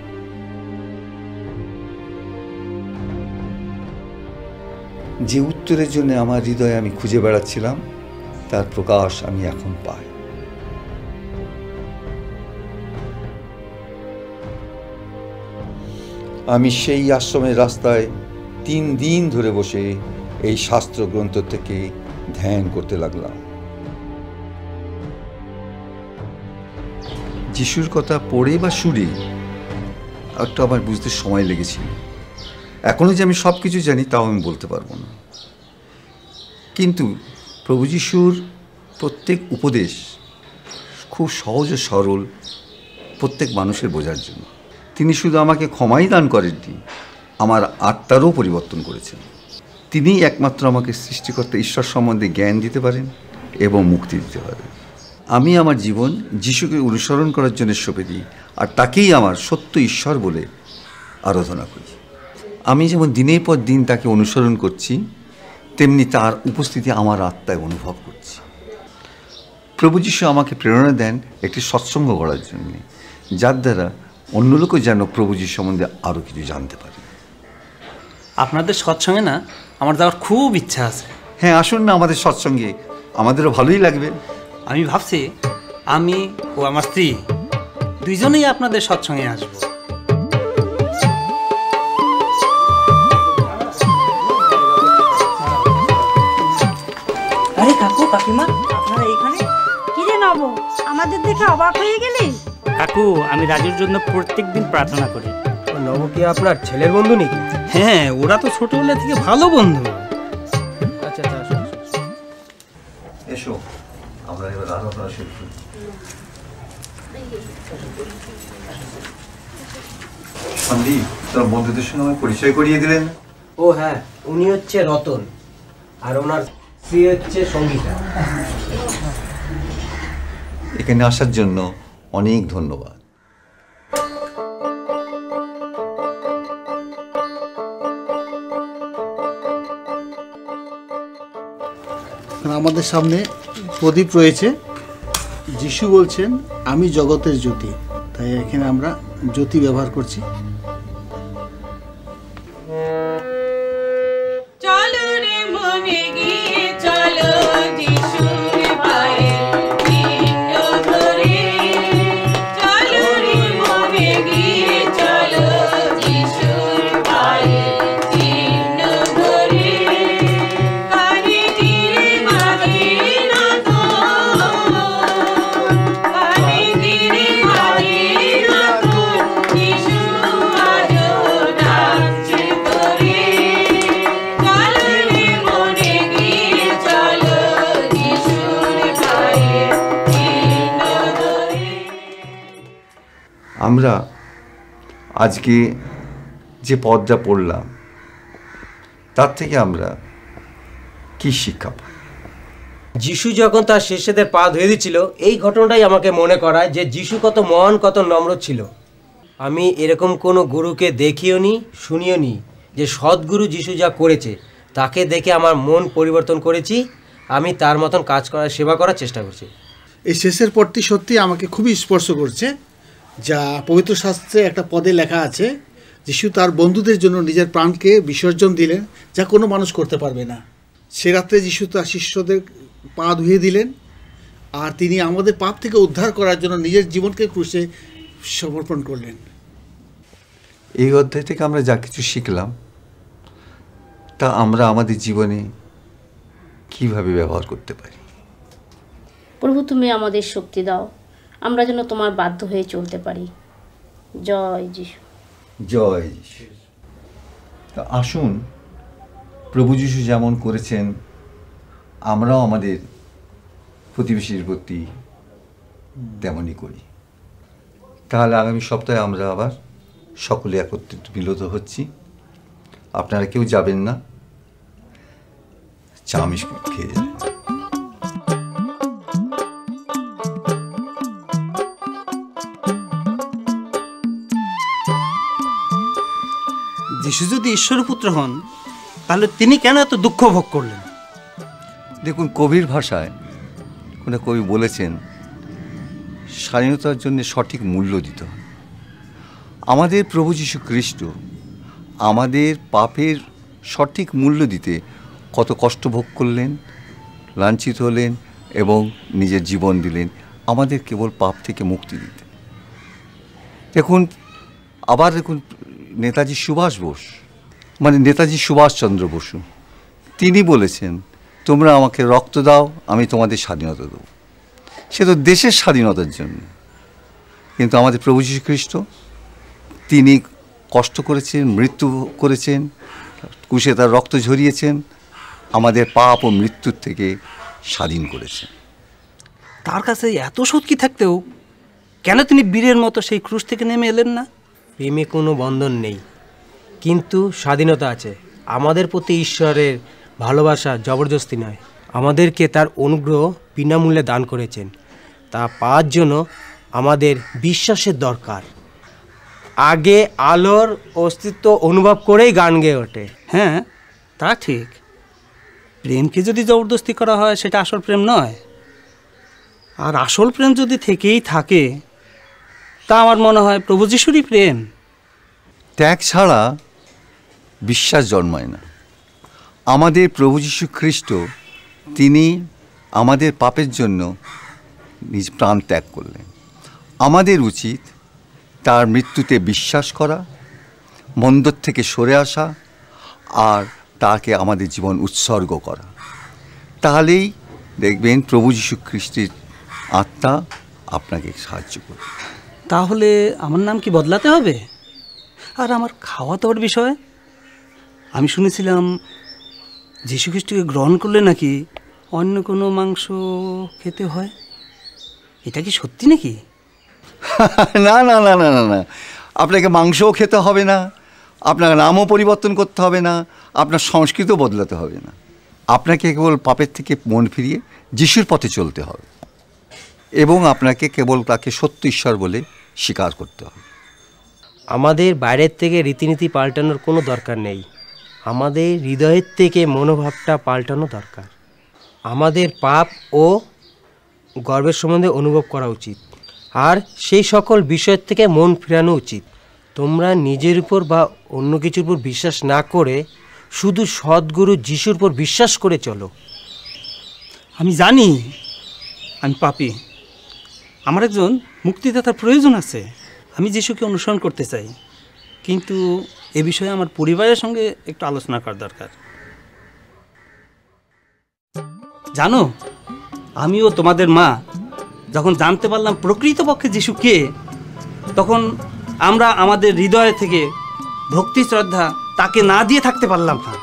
যে উত্তরের জন্য আমার হৃদয়ে আমি খুঁজে বেড়াচ্ছিলাম, তার প্রকাশ আমি এখন পাই। আমি সেই আশ্রমের রাস্তায় 3 দিন ধরে বসে এই শাস্ত্র গ্রন্থ থেকে ধ্যান করতে লাগলাম। যিশুর কথা পড়ে বা শুনে একটু আমার বুঝতে সময় লেগেছিল। এখনও যে আমি সব কিছু জানি তাও আমি বলতে পারবো না, কিন্তু প্রভু যিশুর প্রত্যেক উপদেশ খুব সহজ ও সরল, প্রত্যেক মানুষের বোঝার জন্য। তিনি শুধু আমাকে ক্ষমাই দান করেননি, আমার আত্মারও পরিবর্তন করেছেন। তিনিই একমাত্র আমাকে সৃষ্টিকর্তা ঈশ্বর সম্বন্ধে জ্ঞান দিতে পারেন এবং মুক্তি দিতে পারেন। আমি আমার জীবন যিশুকে অনুসরণ করার জন্য সঁপে দিই, আর তাকেই আমার সত্য ঈশ্বর বলে আরাধনা করি। আমি যেমন দিনের পর দিন তাকে অনুসরণ করছি, তেমনি তার উপস্থিতি আমার আত্মায় অনুভব করছি। প্রভু যিশু আমাকে প্রেরণা দেন একটি সৎসঙ্গ করার জন্য, যার দ্বারা অন্য লোকও যেন প্রভু যিশু সম্বন্ধে আরও কিছু জানতে পারে। আপনাদের সৎসঙ্গে না আমার যাওয়ার খুব ইচ্ছা আছে। হ্যাঁ, আসুন না আমাদের সৎসঙ্গে, আমাদেরও ভালোই লাগবে। আমি ভাবছি আমি ও আমার স্ত্রী দুইজনেই আপনাদের সৎসঙ্গে আসবো। কাকিমা, আপনারা এইখানে? কিরে নব, আমাদের দেখে অবাক হয়ে গেলি? কাকু, আমি রাজুর জন্য প্রত্যেকদিন প্রার্থনা করি। নব কি আপনার ছেলের বন্ধু নাকি? হ্যাঁ, ওরা তো ছোটবেলা থেকে ভালো বন্ধু। আচ্ছা আচ্ছা, আসো আসো। এসো, আমরা এবার আরাধনা শুরু করি। সন্দীপ, তোর বন্ধুদের সঙ্গে আমায় পরিচয় করিয়ে দিলেন? ও হ্যাঁ, উনি হচ্ছে রতন আর ওনার স্ত্রী হচ্ছে সঙ্গীতা। এখানে আসার জন্য অনেক ধন্যবাদ। আমাদের সামনে প্রদীপ রয়েছে। যিশু বলছেন, আমি জগতের জ্যোতি, তাই এখানে আমরা জ্যোতি ব্যবহার করছি। চলো রে মনে গিয়ে চলো যিশুর পায়ে চিহ্ন ধরে, চলো রে মনে গিয়ে চলো যিশুর পায়ে চিহ্ন ধরে, কানে ধীরে বাজে না তো, কানে ধীরে বাজে না তো, যিশু আজও ডাকছে তোরে, চলো রে মনে গিয়ে চলো যিশুর পায়ে চিহ্ন ধরে। আমরা আজকে যে পদটা পড়লাম তার থেকে আমরা কি শিক্ষা পাই? যিশু যখন তার শিষ্যদের পা ধুয়ে দিচ্ছিল, এই ঘটনাটাই আমাকে মনে করায় যে যিশু কত মহান, কত নম্র ছিল। আমি এরকম কোনো গুরুকে দেখিও নি, শুনিও নি যে সদ্গুরু যিশু যা করেছে তাকে দেখে আমার মন পরিবর্তন করেছি। আমি তার মতন কাজ করার, সেবা করার চেষ্টা করছি। এই শেষের পদটি সত্যি আমাকে খুবই স্পর্শ করছে। যা পবিত্র শাস্ত্রে একটা পদে লেখা আছে, যিশু তার বন্ধুদের জন্য নিজের প্রাণকে বিসর্জন দিলেন, যা কোনো মানুষ করতে পারবে না। সে রাত্রে যিশু তার শিষ্যদের পা ধুয়ে দিলেন, আর তিনি আমাদের পাপ থেকে উদ্ধার করার জন্য নিজের জীবনকে ক্রুশে সমর্পণ করলেন। এই অধ্যায় থেকে আমরা যা কিছু শিখলাম তা আমরা আমাদের জীবনে কিভাবে ব্যবহার করতে পারি? প্রভু, তুমি আমাদের শক্তি দাও, আমরা যেন তোমার বাধ্য হয়ে চলতে পারি। জয় যিশু। জয় যিশু। তা আসুন, প্রভু যিশু যেমন করেছেন আমরাও আমাদের প্রতিবেশীর প্রতি তেমনই করি। তাহলে আগামী সপ্তাহে আমরা আবার সকলে একত্রিত মিলিত হচ্ছি। আপনারা কেউ যাবেন না, চা বিস্কুট খেয়ে যাবেন। যিশু যদি ঈশ্বর পুত্র হন, তাহলে তিনি কেন এত দুঃখ ভোগ করলেন? দেখুন, কবির ভাষায় কোনো কবি বলেছেন, স্বাধীনতার জন্য সঠিক মূল্য দিতে হয়। আমাদের প্রভু যীশু খ্রিস্ট আমাদের পাপের সঠিক মূল্য দিতে কত কষ্ট ভোগ করলেন, লাঞ্ছিত হলেন এবং নিজের জীবন দিলেন আমাদের কেবল পাপ থেকে মুক্তি দিতে। দেখুন, আবার দেখুন নেতাজি সুভাষ বোস, মানে নেতাজি সুভাষচন্দ্র বসু, তিনি বলেছেন, তোমরা আমাকে রক্ত দাও, আমি তোমাদের স্বাধীনতা দেব। সে তো দেশের স্বাধীনতার জন্য। কিন্তু আমাদের প্রভু যীশু খ্রিস্ট তিনি কষ্ট করেছেন, মৃত্যু করেছেন, কুশে তার রক্ত ঝরিয়েছেন, আমাদের পাপ ও মৃত্যুর থেকে স্বাধীন করেছেন। তার কাছে এত শক্তি থাকতেও কেন তিনি বীরের মতো সেই ক্রুশ থেকে নেমে এলেন না? প্রেমে কোনো বন্ধন নেই, কিন্তু স্বাধীনতা আছে। আমাদের প্রতি ঈশ্বরের ভালোবাসা জবরদস্তি নয়, আমাদেরকে তার অনুগ্রহ বিনামূল্যে দান করেছেন। তা পাওয়ার জন্য আমাদের বিশ্বাসের দরকার। আগে আলোর অস্তিত্ব অনুভব করেই গান গেয়ে ওঠে। হ্যাঁ, তা ঠিক। প্রেমকে যদি জবরদস্তি করা হয়, সেটা আসল প্রেম নয়। আর আসল প্রেম যদি থেকেই থাকে, তা আমার মনে হয় প্রভু যিশুরই প্রেম। ত্যাগ ছাড়া বিশ্বাস জন্মায় না। আমাদের প্রভু যীশু খ্রিস্ট তিনি আমাদের পাপের জন্য নিজ প্রাণ ত্যাগ করলেন। আমাদের উচিত তার মৃত্যুতে বিশ্বাস করা, মন্দর থেকে সরে আসা আর তাকে আমাদের জীবন উৎসর্গ করা। তাহলেই দেখবেন প্রভু যীশু খ্রিস্টের আত্মা আপনাকে সাহায্য করবে। তাহলে আমার নাম কি বদলাতে হবে? আর আমার খাওয়া দাওয়ার বিষয়, আমি শুনেছিলাম যীশু খ্রিস্টকে গ্রহণ করলে নাকি অন্য কোনো মাংস খেতে হয়। এটা কি সত্যি নাকি? না না না না না না, আপনাকে মাংসও খেতে হবে না, আপনার নামও পরিবর্তন করতে হবে না, আপনার সংস্কৃতিও বদলাতে হবে না। আপনাকে কেবল পাপের থেকে মন ফিরিয়ে যিশুর পথে চলতে হবে এবং আপনাকে কেবল তাকে সত্য ঈশ্বর বলে স্বীকার করতে হবে। আমাদের বাইরের থেকে রীতিনীতি পাল্টানোর কোনো দরকার নেই, আমাদের হৃদয়ের থেকে মনোভাবটা পাল্টানো দরকার। আমাদের পাপ ও গর্বের সম্বন্ধে অনুভব করা উচিত, আর সেই সকল বিষয়ের থেকে মন ফেরানো উচিত। তোমরা নিজের উপর বা অন্য কিছুর উপর বিশ্বাস না করে শুধু সদ্গুরু যিশুর উপর বিশ্বাস করে চলো। আমি জানি আমি পাপী, আমার একজন মুক্তিদাতার প্রয়োজন আছে। আমি যিশুকে অনুসরণ করতে চাই, কিন্তু এ বিষয়ে আমার পরিবারের সঙ্গে একটু আলোচনা করা দরকার। জানো, আমিও তোমাদের মা যখন জানতে পারলাম প্রকৃতপক্ষে যিশু কে, তখন আমরা আমাদের হৃদয় থেকে ভক্তি শ্রদ্ধা তাকে না দিয়ে থাকতে পারলাম না।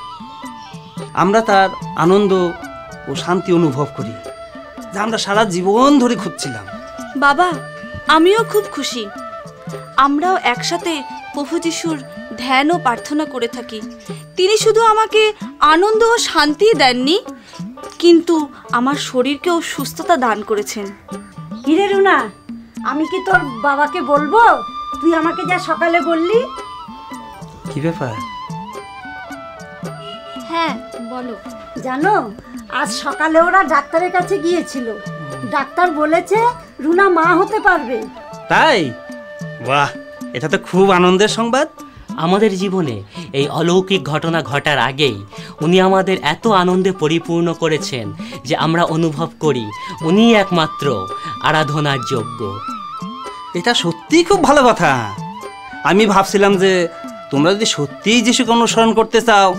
আমরা তার আনন্দ ও শান্তি অনুভব করি, যা আমরা সারা জীবন ধরে খুঁজছিলাম। বাবা, আমিও খুব খুশি। আমরাও একসাথে প্রভু যিশুর ধ্যান ও প্রার্থনা করে থাকি। তিনি শুধু আমাকে আনন্দ ও শান্তি দেননি, কিন্তু আমার শরীরকেও সুস্থতা দান করেছেন। কিরে রুনা, আমি কি তোর বাবাকে বলবো তুই আমাকে যা সকালে বললি? কি ব্যাপার? হ্যাঁ বলো। জানো, আজ সকালে ওরা ডাক্তারের কাছে গিয়েছিল। ডাক্তার বলেছে রুনা মা হতে পারবে। তাই? বাহ, এটা তো খুব আনন্দের সংবাদ। আমাদের জীবনে এই অলৌকিক ঘটনা ঘটার আগেই উনি আমাদের এত আনন্দে পরিপূর্ণ করেছেন যে আমরা অনুভব করি উনি একমাত্র আরাধনার যোগ্য। এটা সত্যিই খুব ভালো কথা। আমি ভাবছিলাম যে তোমরা যদি সত্যিই যিশুকে অনুসরণ করতে চাও,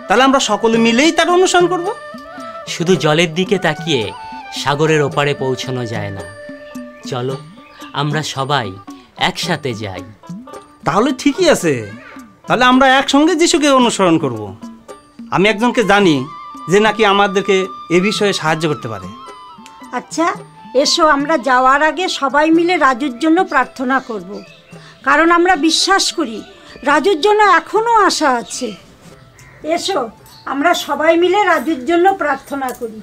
তাহলে আমরা সকলে মিলেই তার অনুসরণ করব। শুধু জলের দিকে তাকিয়ে সাগরের ওপারে পৌঁছানো যায় না। চলো আমরা সবাই একসাথে যাই। তাহলে ঠিকই আছে, তাহলে আমরা একসঙ্গে যিশুকে অনুসরণ করব। আমি একজনকে জানি যে নাকি আমাদেরকে এ বিষয়ে সাহায্য করতে পারে। আচ্ছা এসো, আমরা যাওয়ার আগে সবাই মিলে রাজুর জন্য প্রার্থনা করব, কারণ আমরা বিশ্বাস করি রাজুর জন্য এখনো আশা আছে। এসো আমরা সবাই মিলে রাজুর জন্য প্রার্থনা করি।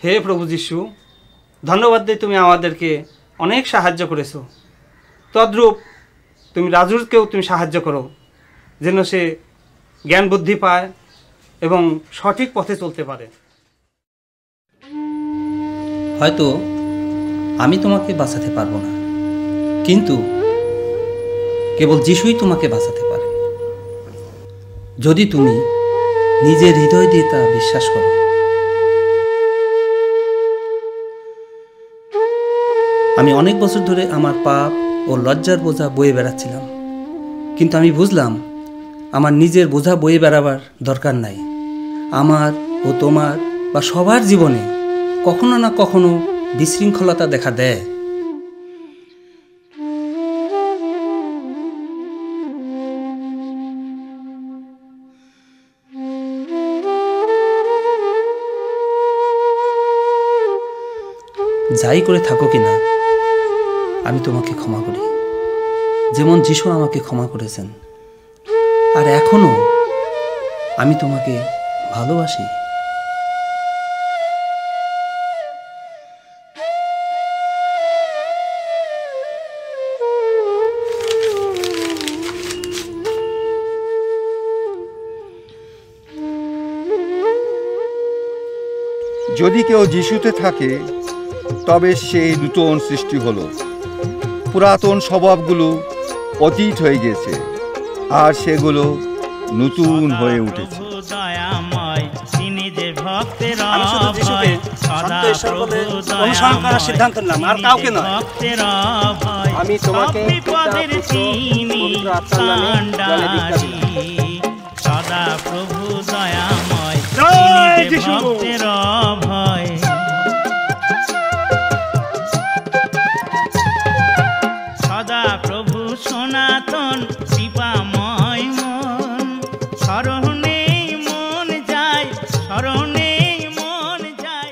হে প্রভু যিশু, ধন্যবাদ দিই তুমি আমাদেরকে অনেক সাহায্য করেছো। তদ্রূপ তুমি রাজুরকেও তুমি সাহায্য করো, যেন সে জ্ঞান বুদ্ধি পায় এবং সঠিক পথে চলতে পারে। হয়তো আমি তোমাকে বাঁচাতে পারবো না, কিন্তু কেবল যিশুই তোমাকে বাঁচাতে পারে, যদি তুমি নিজের হৃদয় দিয়ে তা বিশ্বাস করো। আমি অনেক বছর ধরে আমার পাপ ও লজ্জার বোঝা বয়ে বেড়াচ্ছিলাম, কিন্তু আমি বুঝলাম আমার নিজের বোঝা বয়ে বেড়াবার দরকার নাই। আমার ও তোমার বা সবার জীবনে কখনো না কখনো বিশৃঙ্খলতা দেখা দেয়। যাই করে থাকো কিনা, আমি তোমাকে ক্ষমা করি, যেমন যিশু আমাকে ক্ষমা করেছেন। আর এখনো আমি তোমাকে ভালোবাসি। যদি কেউ যিশুতে থাকে তবে সেই নূতন সৃষ্টি হলো, পুরাতন স্বভাবগুলো অতীত হয়ে গেছে আর সেগুলো নতুন হয়ে উঠেছে। অনুসরণ করার সিদ্ধান্ত নিলাম, আর কাউকে নয়। আমি তোমাকে সদা প্রভু দয়াময় ভক্তের ভয় সদা প্রভু সনাতন কৃপাময় মন শরণে মন যায় শরণে মন যায়।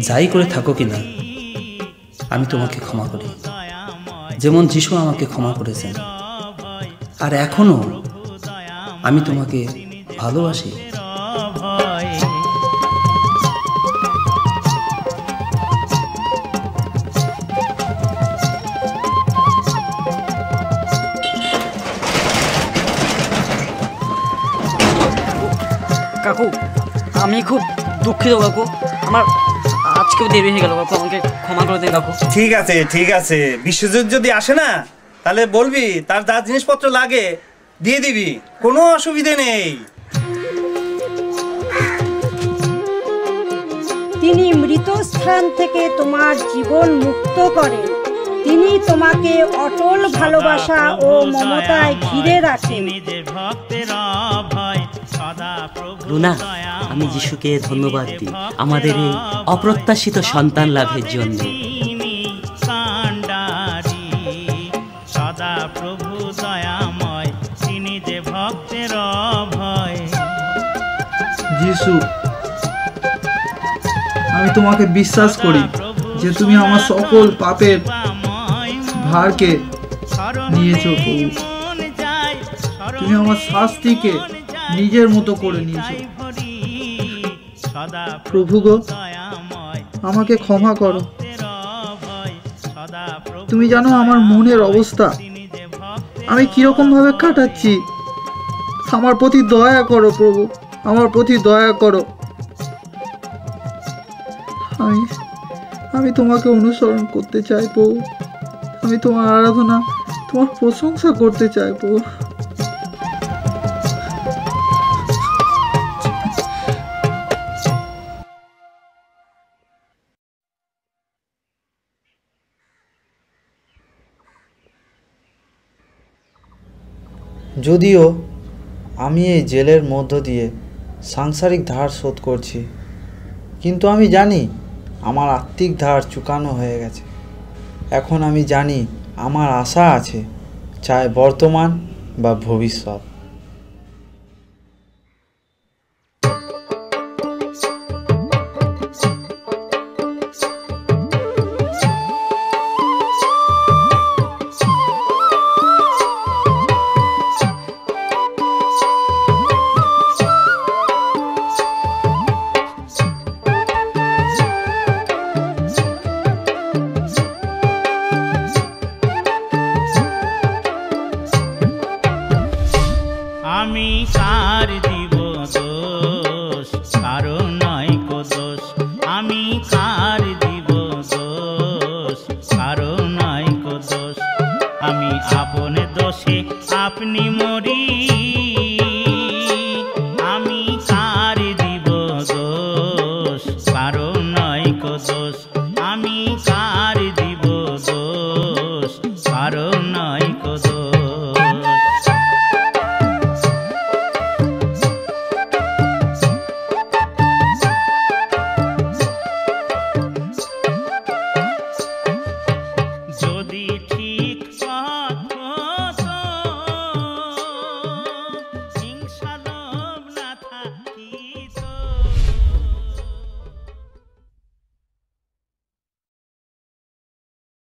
যাই করে থাকো কিনা আমি তোমাকে ক্ষমা করি, যেমন যিশু আমাকে ক্ষমা করেছেন। আর এখনো আমি তোমাকে ভালোবাসি। কাকু আমি খুব দুঃখিত কাকু, আমার আজকেও দেরি হয়ে গেল কাকু, আমাকে ক্ষমা করে দিন কাকু। ঠিক আছে ঠিক আছে, বিশ্বজিৎ যদি আসে না তাহলে বলবি তার যা জিনিসপত্র লাগে দিয়ে দিবি, কোনো অসুবিধে নেই। তিনি মৃতস্থান থেকে তোমার জীবন মুক্ত করেন। তিনি তোমাকে অটল ভালোবাসা ও মমতায় ঘিরে রাখেন। রুনা, আমি যিশুকে ধন্যবাদ দিই আমাদের এই অপ্রত্যাশিত সন্তান লাভের জন্য। সদা প্রভু দয়াময়, তিনি যে ভক্তের ভয়। যিশু, আমি তোমাকে বিশ্বাস করি যে তুমি আমার সকল পাপের ভারকে নিয়েছো প্রভু। তুমি আমার শাস্তিকে নিজের মতো করে নিয়েছো প্রভু গো, আমাকে ক্ষমা করো। তুমি জানো আমার মনের অবস্থা, আমি কিরকম ভাবে কাটাচ্ছি। আমার প্রতি দয়া করো প্রভু, আমার প্রতি দয়া করো। আমি তোমাকে অনুসরণ করতে চাই প্রভু, আমি তোমার আরাধনা, তোমার প্রশংসা করতে চাই প্রভু। যদিও আমি এই জেলের মধ্য দিয়ে সাংসারিক ধার শোধ করছি, কিন্তু আমি জানি আমার আত্মিক ধার চুকানো হয়ে গেছে। এখন আমি জানি আমার আশা আছে, চাই বর্তমান বা ভবিষ্যৎ। আমি কার দিব দোষ, কারো নয় কো দোষ। আমি কার দিব দোষ, কারো নয় কো দোষ। আমি আপন দোষে আপনি